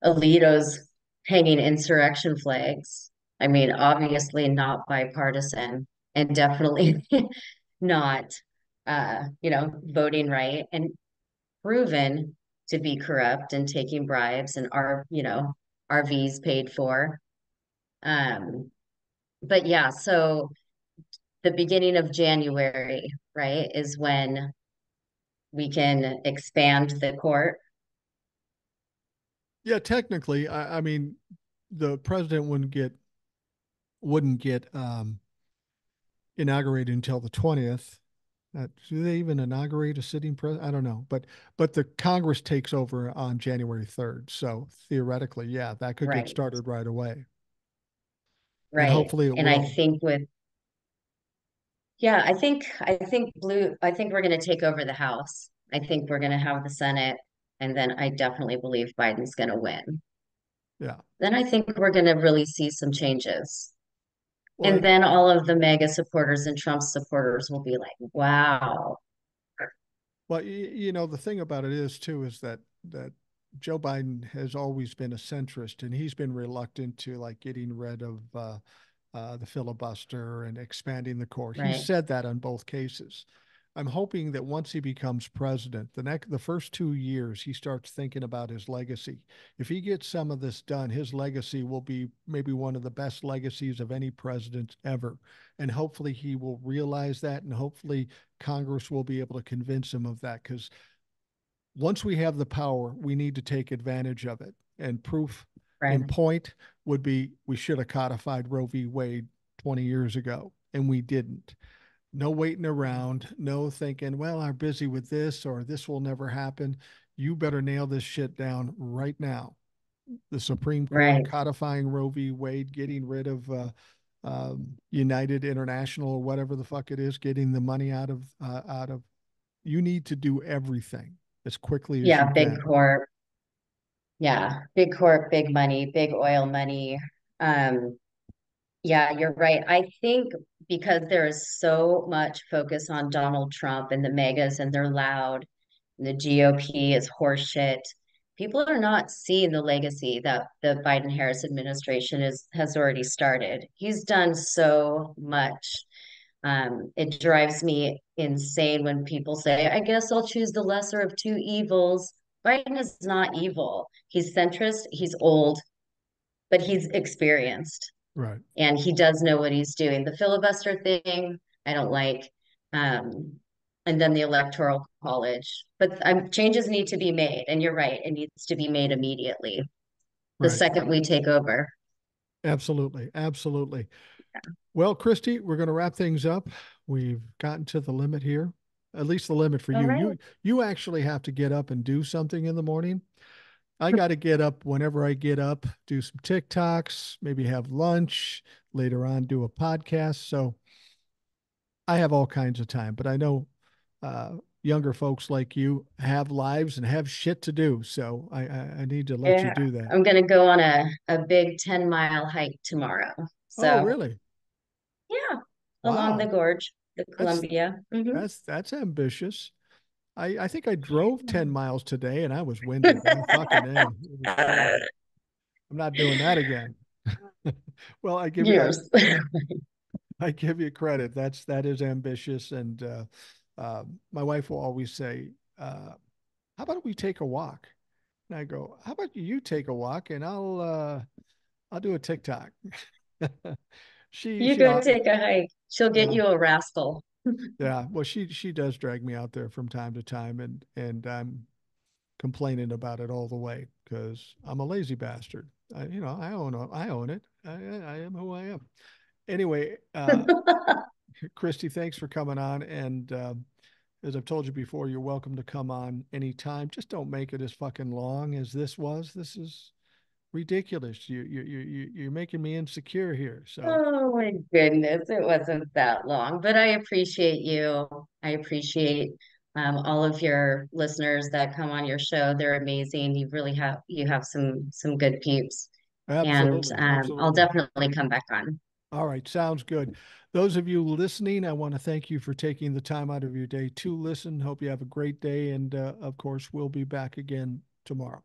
Alito's hanging insurrection flags. I mean, obviously not bipartisan and definitely not, voting right and proven to be corrupt and taking bribes and RVs paid for. Um, but yeah, so the beginning of January, right, is when we can expand the court Yeah, technically, I mean, the president wouldn't get inaugurated until the 20th. Do they even inaugurate a sitting president? I don't know, but the Congress takes over on January 3rd. So theoretically, yeah, that could get Right, started right away, and right. hopefully it And I will. think with yeah, I think we're going to take over the House. I think we're going to have the Senate, and then I definitely believe Biden's going to win. Yeah. Then I think we're going to really see some changes. Well, And then all of the mega supporters and Trump supporters will be like, wow, the thing about it is too is that Joe Biden has always been a centrist, and he's been reluctant to like getting rid of the filibuster and expanding the court. He right, said that on both cases. I'm hoping that once he becomes president, the first 2 years, he starts thinking about his legacy. If he gets some of this done, his legacy will be maybe one of the best legacies of any president ever. And hopefully he will realize that, and hopefully Congress will be able to convince him of that. Because once we have the power, we need to take advantage of it. And proof right, in point would be we should have codified Roe v. Wade 20 years ago, and we didn't. No waiting around, no thinking, well, I'm busy with this or this will never happen. You better nail this shit down right now. The Supreme Court right. codifying Roe v. Wade, getting rid of United International or whatever the fuck it is, getting the money out of. You need to do everything as quickly as you Yeah, big can. corp. Yeah, big corp, big money, big oil money. Um, yeah, you're right. I think because there is so much focus on Donald Trump and the megas and they're loud, and the GOP is horseshit. People are not seeing the legacy that the Biden Harris administration has already started. He's done so much. It drives me insane when people say, I guess I'll choose the lesser of two evils. Biden is not evil. He's centrist, he's old, but he's experienced Right. and he does know what he's doing. The filibuster thing, I don't like. Um, and then the electoral college. But changes need to be made. And you're right, it needs to be made immediately the Right. second we take over. Absolutely. Absolutely. Well, Khristi, we're going to wrap things up. We've gotten to the limit here, at least the limit for All you. right. You actually have to get up and do something in the morning. I got to get up whenever I get up, do some TikToks, maybe have lunch, later on do a podcast. So I have all kinds of time, but I know younger folks like you have lives and have shit to do. So I need to let you Yeah. do that. I'm gonna go on a big 10-mile hike tomorrow. Oh, So really? yeah, along the Wow. gorge, the That's Columbia. that's ambitious. I think I drove 10 miles today and I was winded. I fucking A. It was crazy. I'm not doing that again. Well, Years. I give you credit. That is ambitious. And my wife will always say, how about we take a walk? And I go, how about you take a walk and I'll do a TikTok. She You she go don't take a hike. She'll get yeah. you a rascal. Yeah. Well, she does drag me out there from time to time, and I'm complaining about it all the way because I'm a lazy bastard. I own it. I am who I am. Anyway, Khristi, thanks for coming on. And as I've told you before, you're welcome to come on anytime. Just don't make it as fucking long as this was. This is ridiculous. You're making me insecure here. So Oh my goodness, it wasn't that long, but I appreciate you. I appreciate all of your listeners that come on your show. They're amazing. You have some good peeps, and absolutely, I'll absolutely. definitely come back on. All right, sounds good. Those of you listening, I want to thank you for taking the time out of your day to listen. Hope you have a great day. And of course, we'll be back again tomorrow.